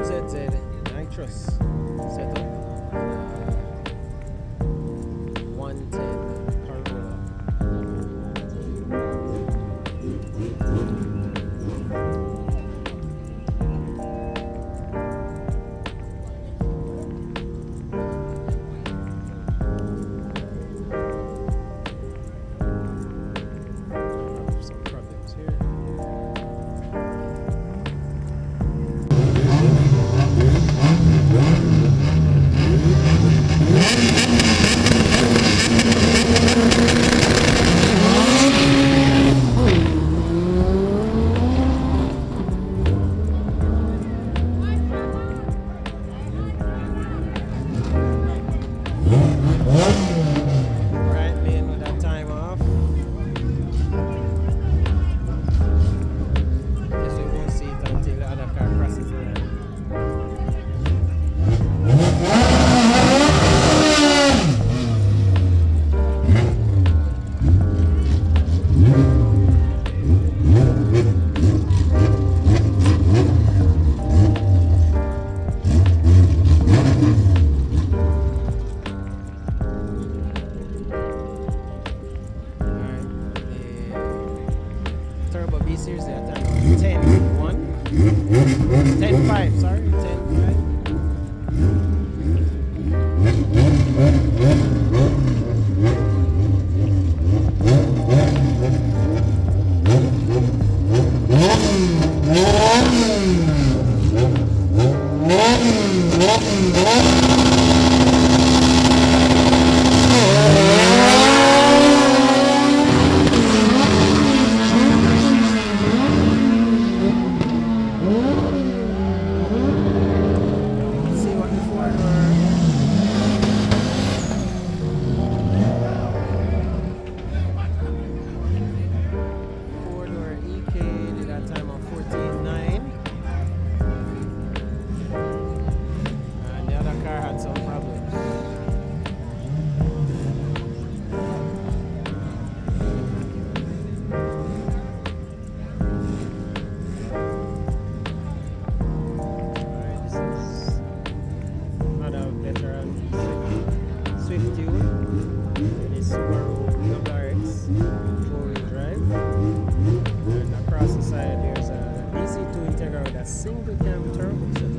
ZZ nitrous setup. 110 Corolla. Some problems here. Right lane with that time off. Guess we won't see it until the other car crosses the line. Turbo B series that time 10-1. 10-5, sorry, 10-5. See what the four-door EK did that time on 14.9. And the other car had some problems. Alright, this is another veteran Swift tune. It is Subaru WRX 4-wheel drive. And across the side there's a DC2 Integra with a single cam turbo setup.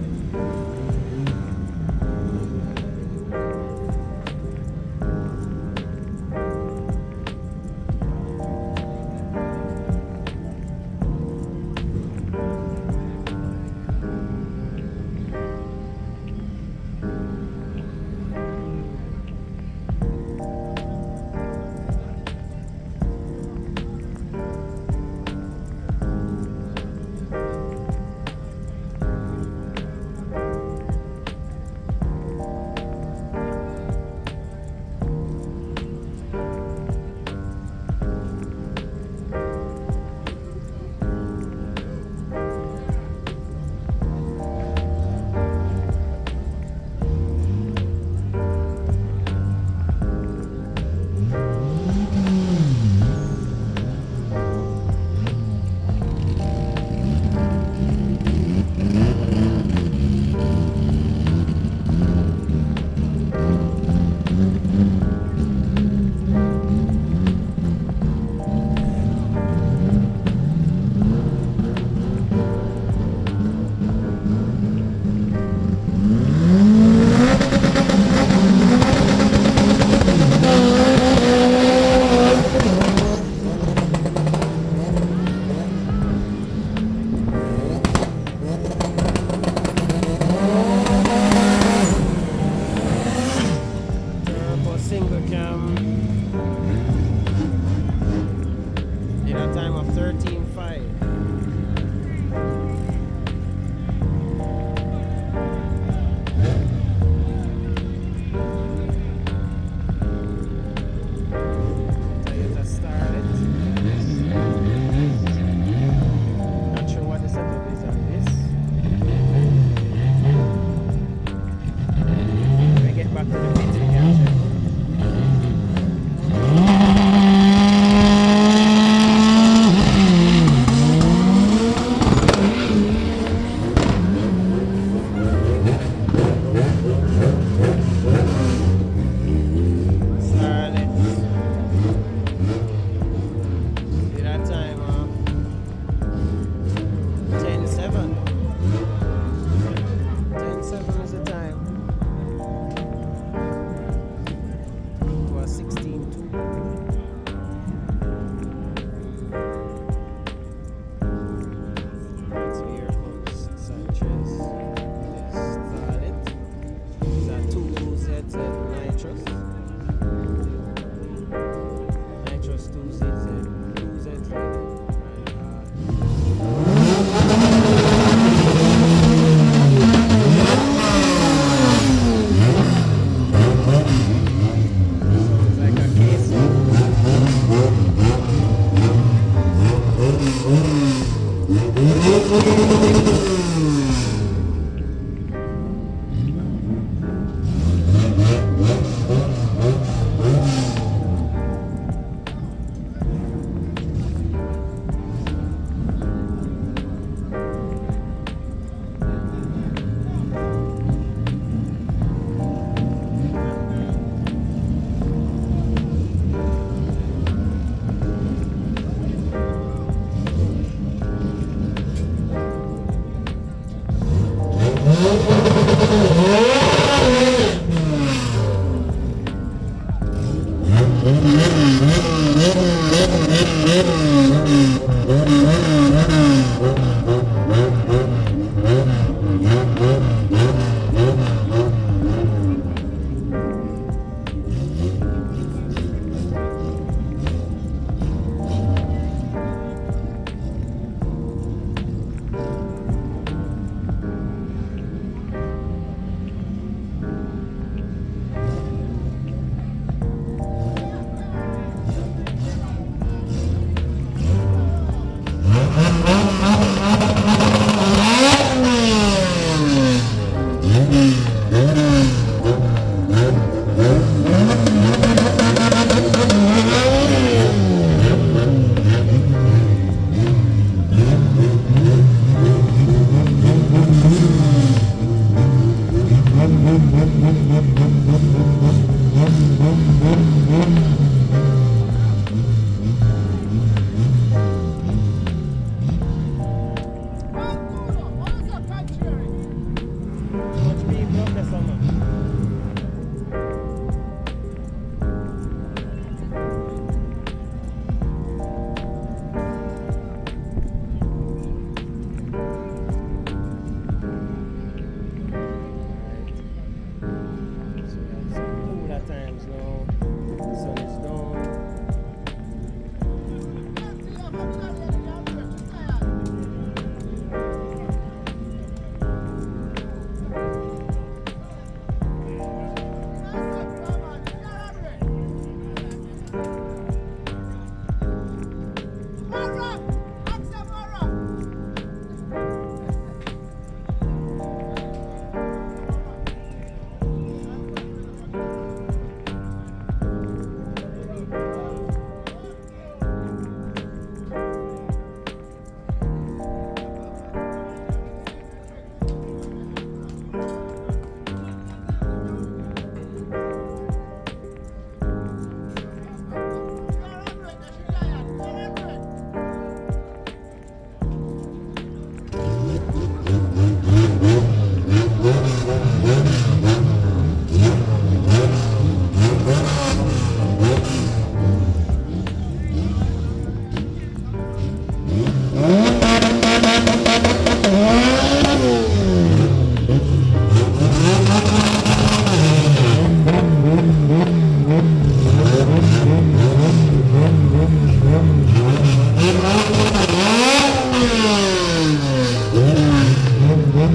See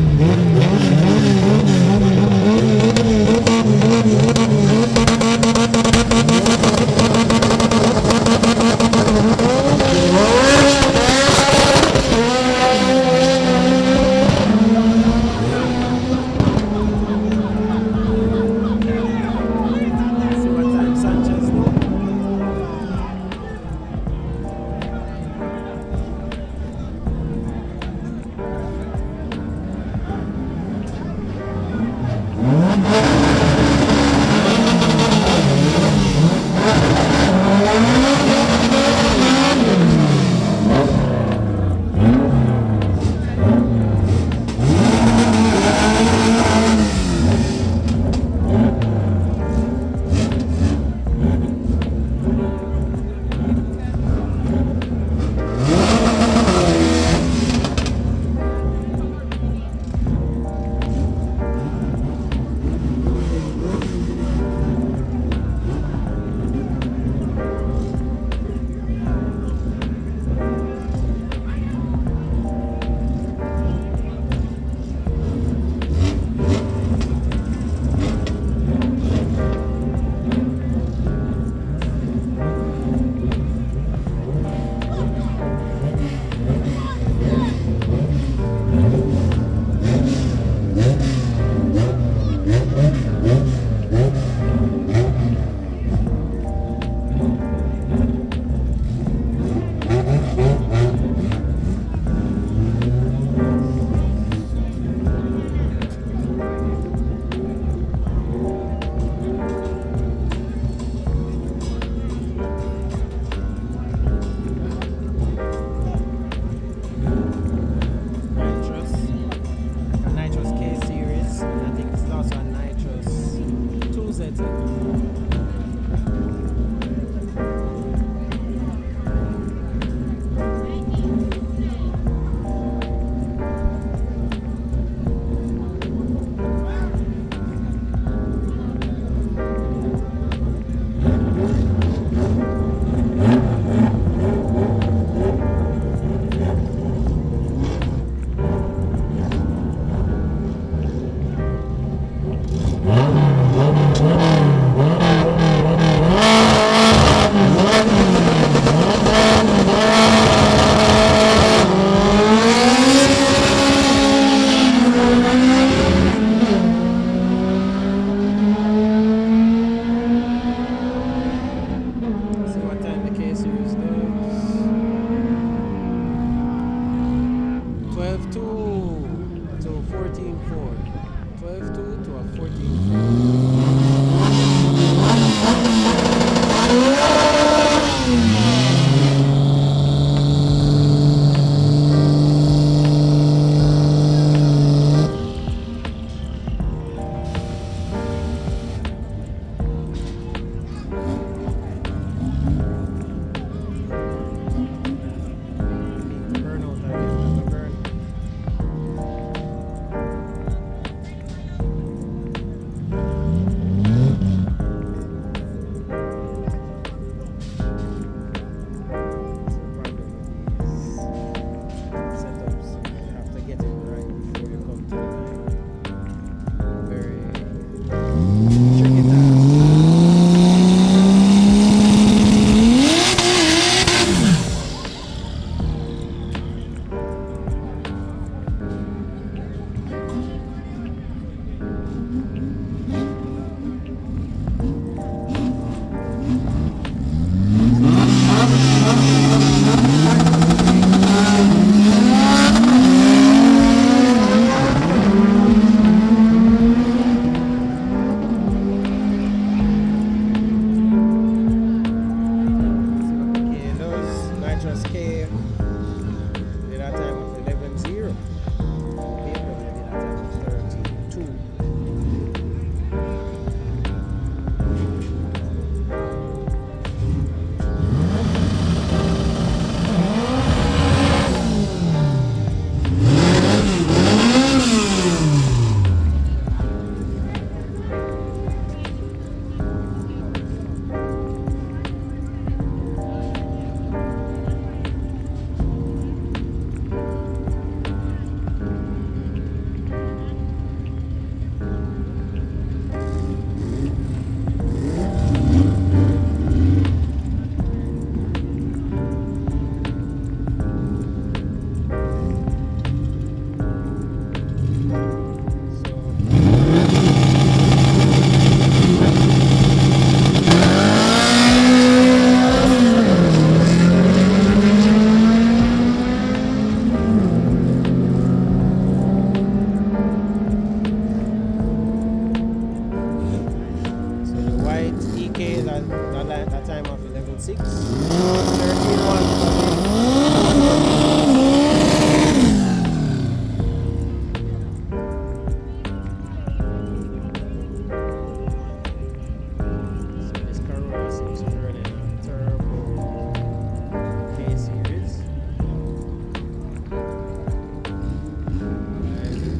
what time Sanchez do?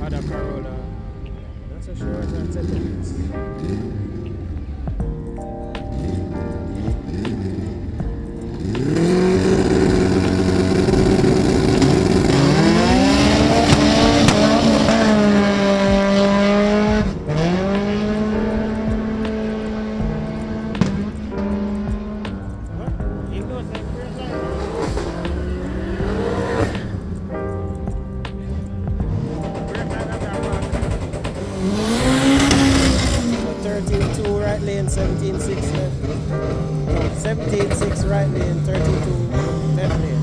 other Corolla. Not so sure what that settings. Right lane, 17.6 left. No, 17.6 right lane, 32 left lane.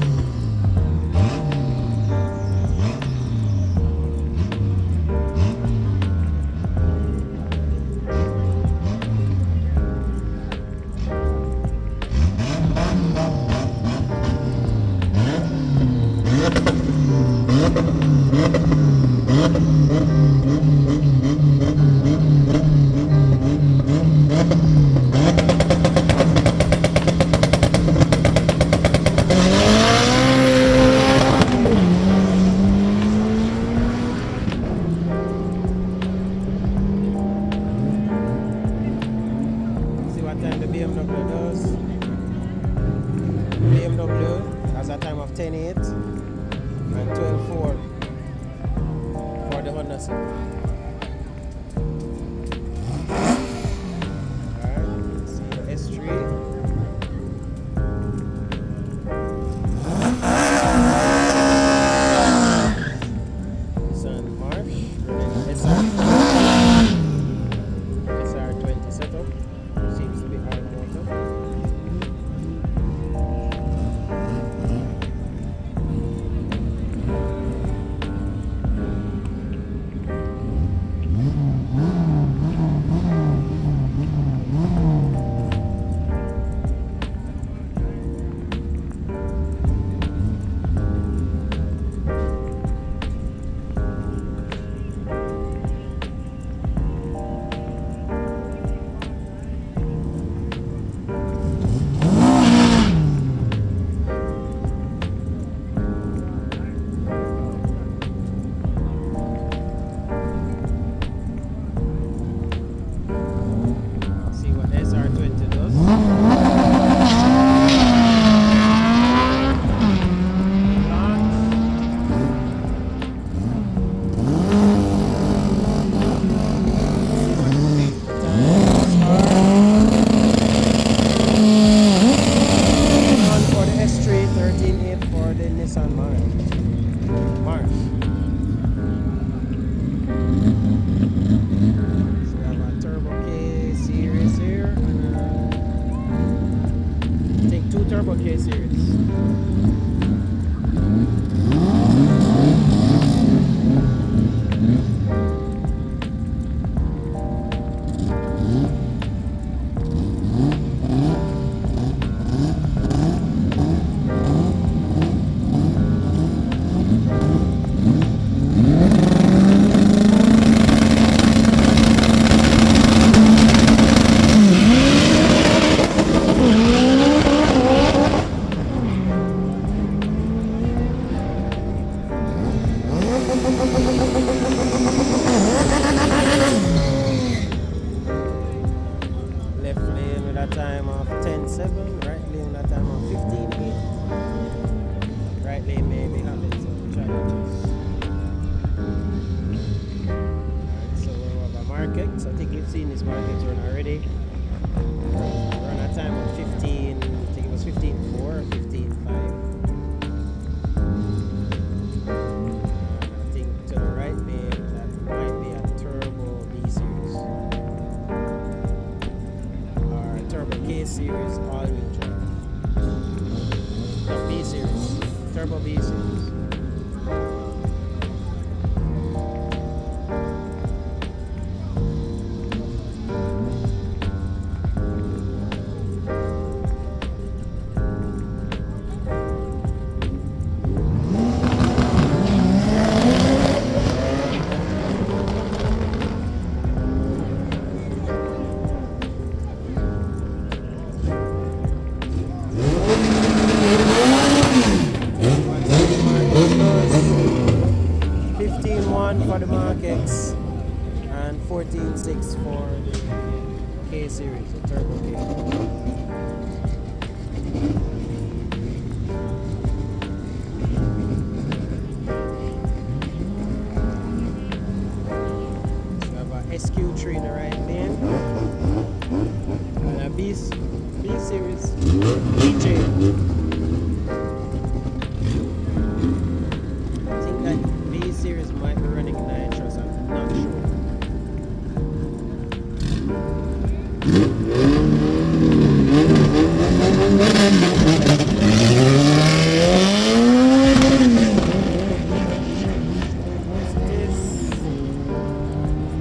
Mark X, and 14.6 for the K series, the Turbo K. So we have a SQ3 in the right lane, and a B series DJ. I think that B series might be running nitrous, I'm not sure.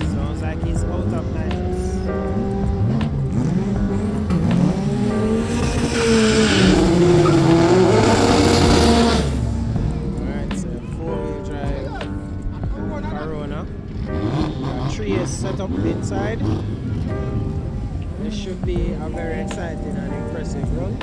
Sounds like he's out of nitrous. Alright, so 4-wheel drive Corona. 3S set up inside. This should be a very exciting and impressive run.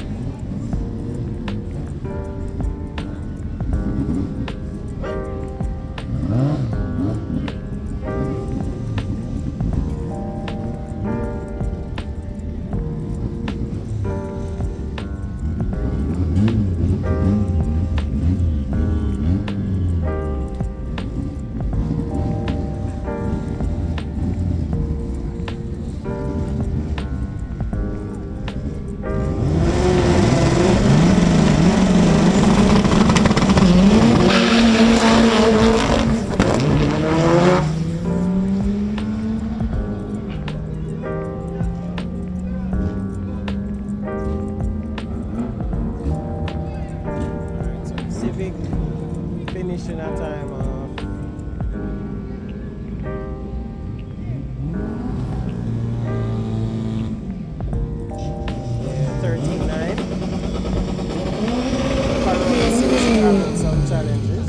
Civic finishing a time of 13.9. Corona seems to having some challenges.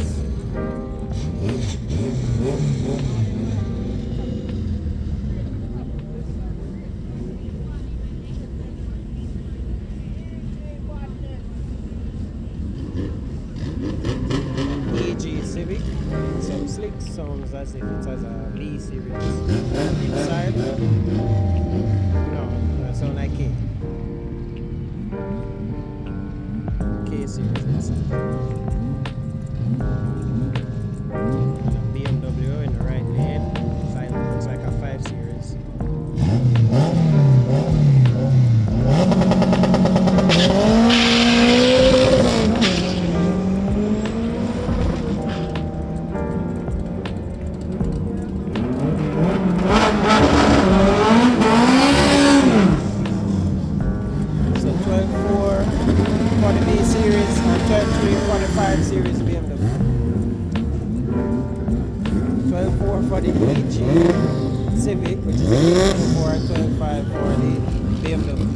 Civic, some slick sounds as if it has a B series inside. No, that sound like K. K series inside. BMW in the right lane. Looks like a 5 series. So 12.4 for the B series and 12.3 for the 5 series BMW. 12.4 for the EG Civic, which is a 12.4 and 12.5 for the BMW.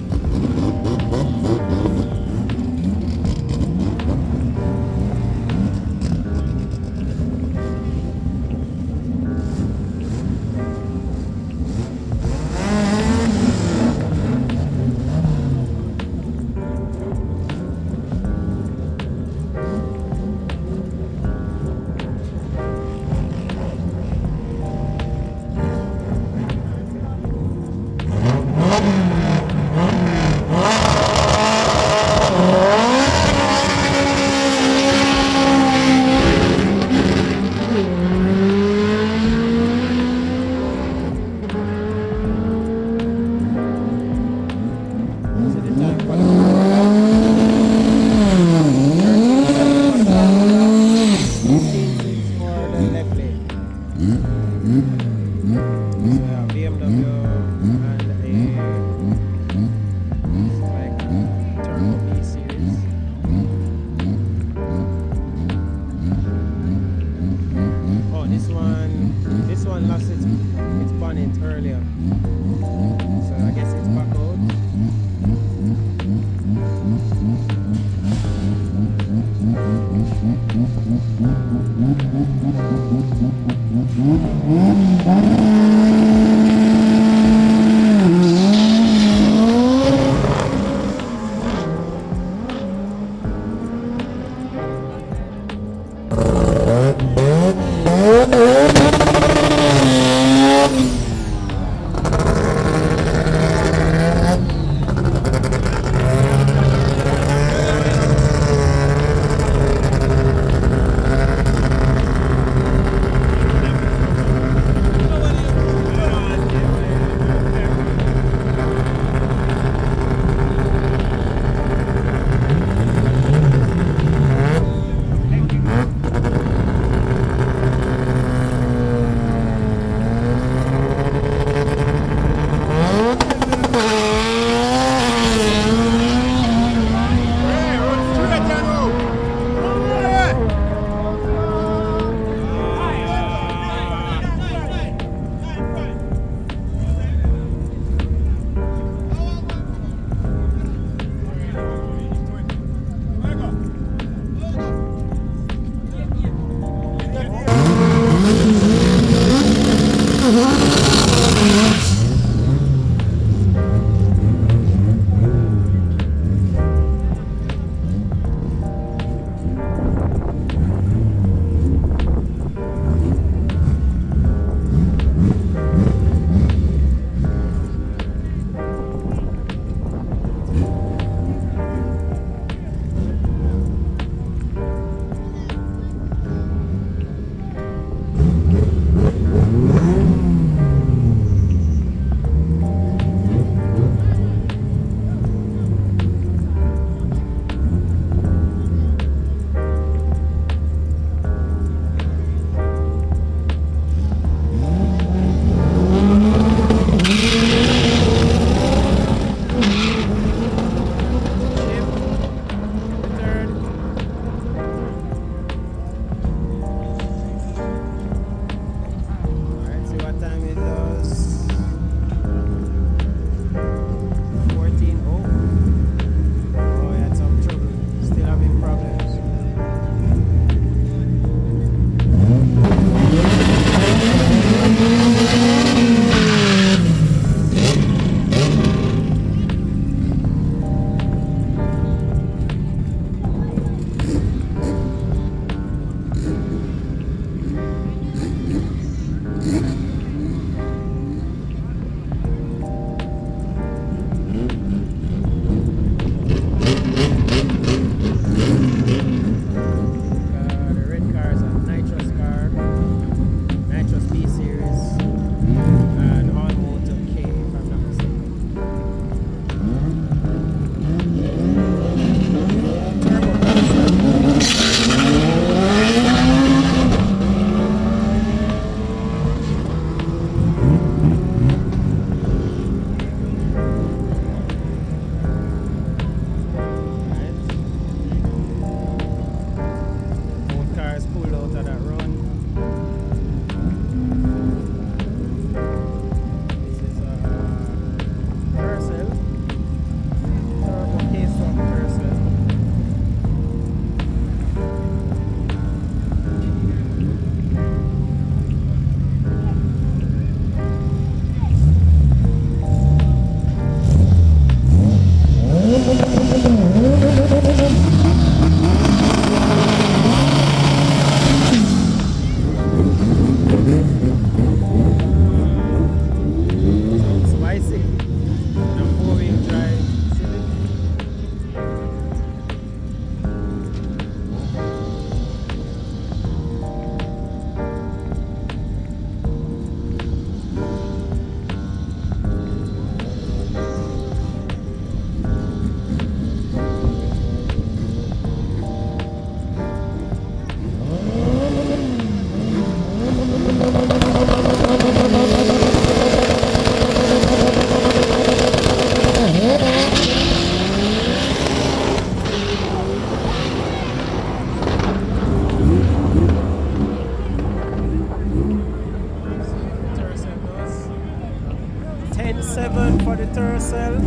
7 for the Tercel.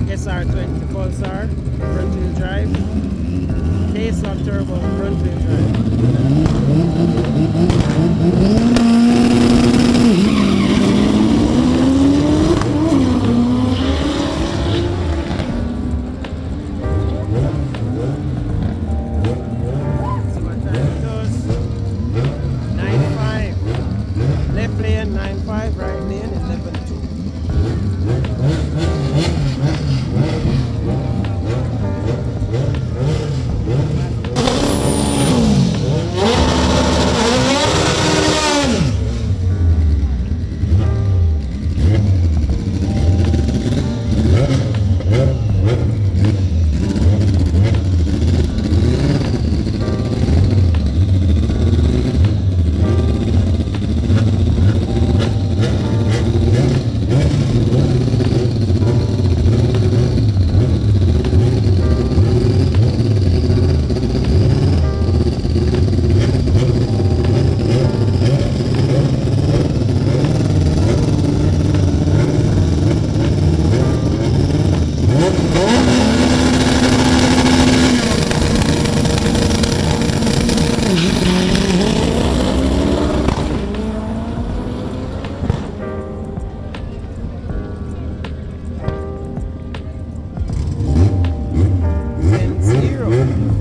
SR20 Pulsar, front wheel drive. K-Swap turbo, front wheel drive. So what time it does? 9.5. Left lane 9.5, right lane 11.2.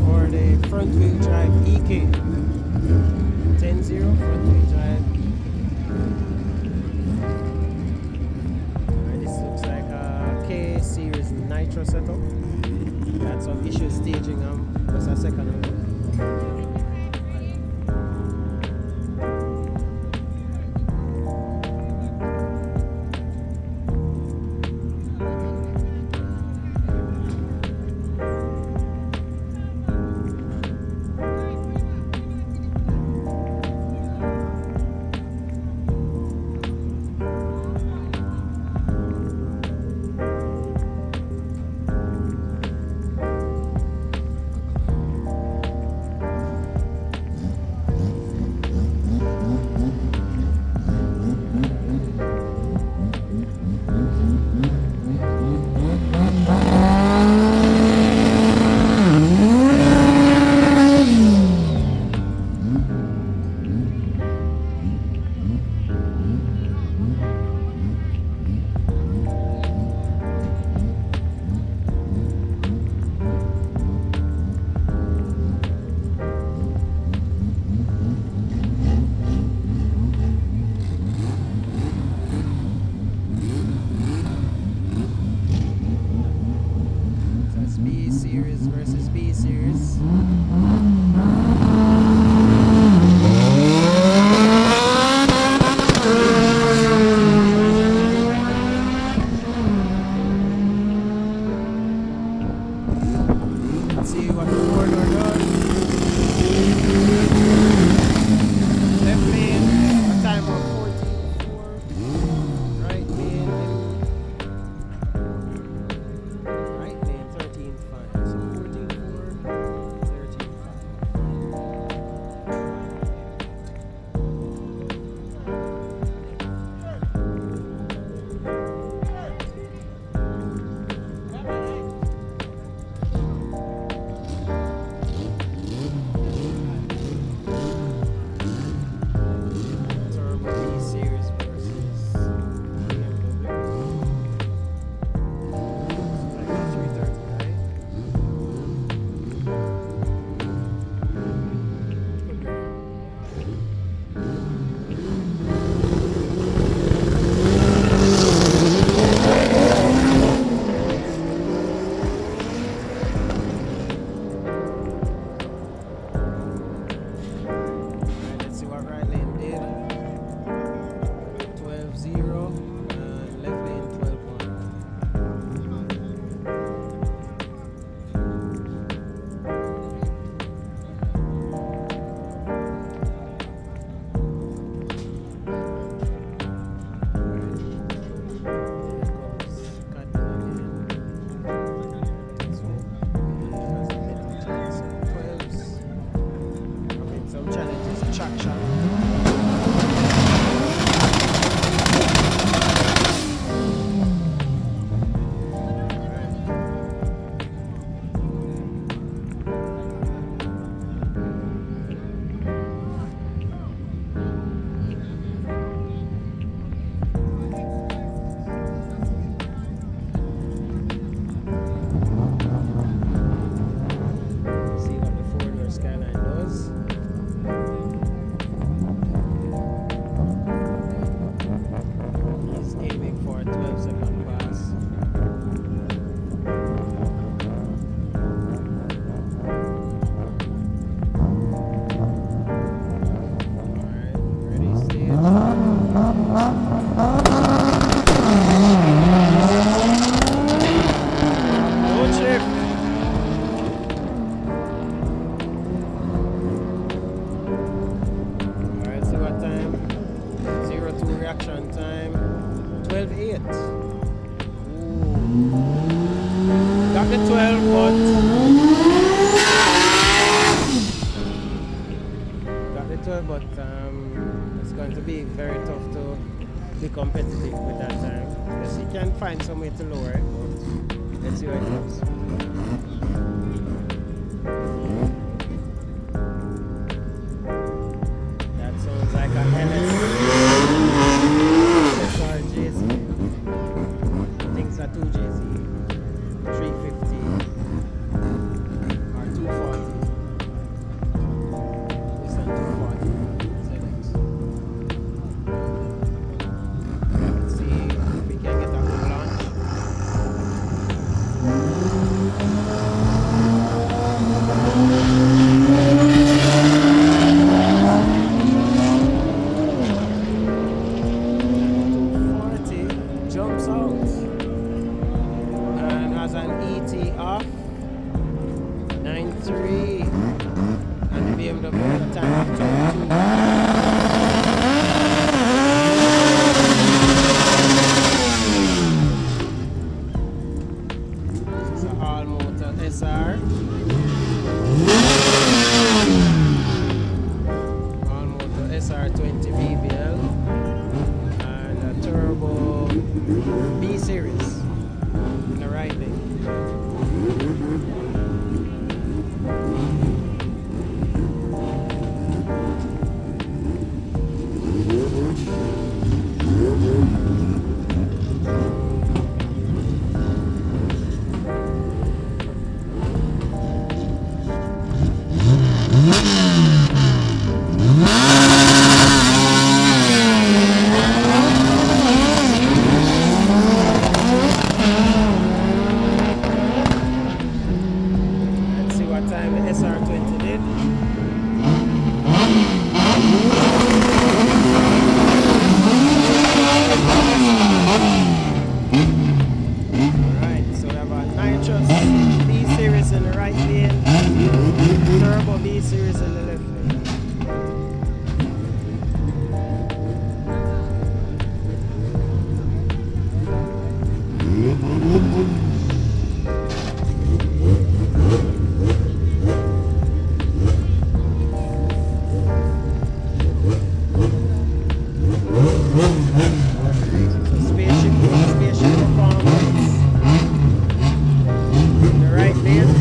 For the front wheel drive EK. 10-0 front wheel drive EK. Alright, this looks like a K series nitro setup. Got some issue staging just a second ago. reaction time 12.8. Got the 12, but it's going to be very tough to be competitive with that time. Yes, you can find some way to lower it, but let's see how it goes. That sounds like a SiR JZ. I think it's a 2JZ. 350 or 240. This one 240 Civic. Let's see if we can get a good launch. Jumps out and has an ET off 9.3 and the BMW at a time of 22. This is an all motor SiR. All motor SiR 20 BBL and a turbo B series in the right lane. Let's see what time the SiR20 did. Alright, so we have a nitrous B series in the right lane, turbo B series in the left lane. So spaceship performance in the right lane.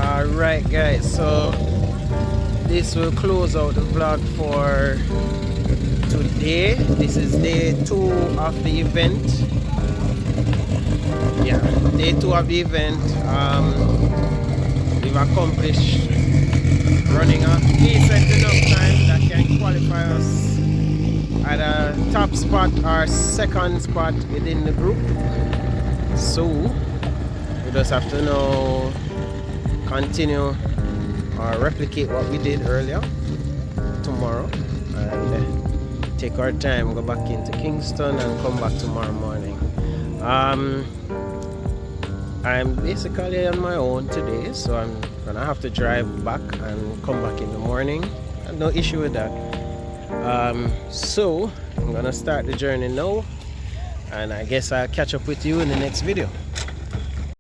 Alright guys, so this will close out the vlog for today. This is day 2 of the event. Yeah, day 2 of the event. We've accomplished running a decent enough time that can qualify us at a top spot or second spot within the group. So we just have to now continue or replicate what we did earlier tomorrow and take our time, go back into Kingston and come back tomorrow morning. I'm basically on my own today, so I'm gonna have to drive back and come back in the morning. No issue with that. So I'm gonna start the journey now, and I guess I'll catch up with you in the next video.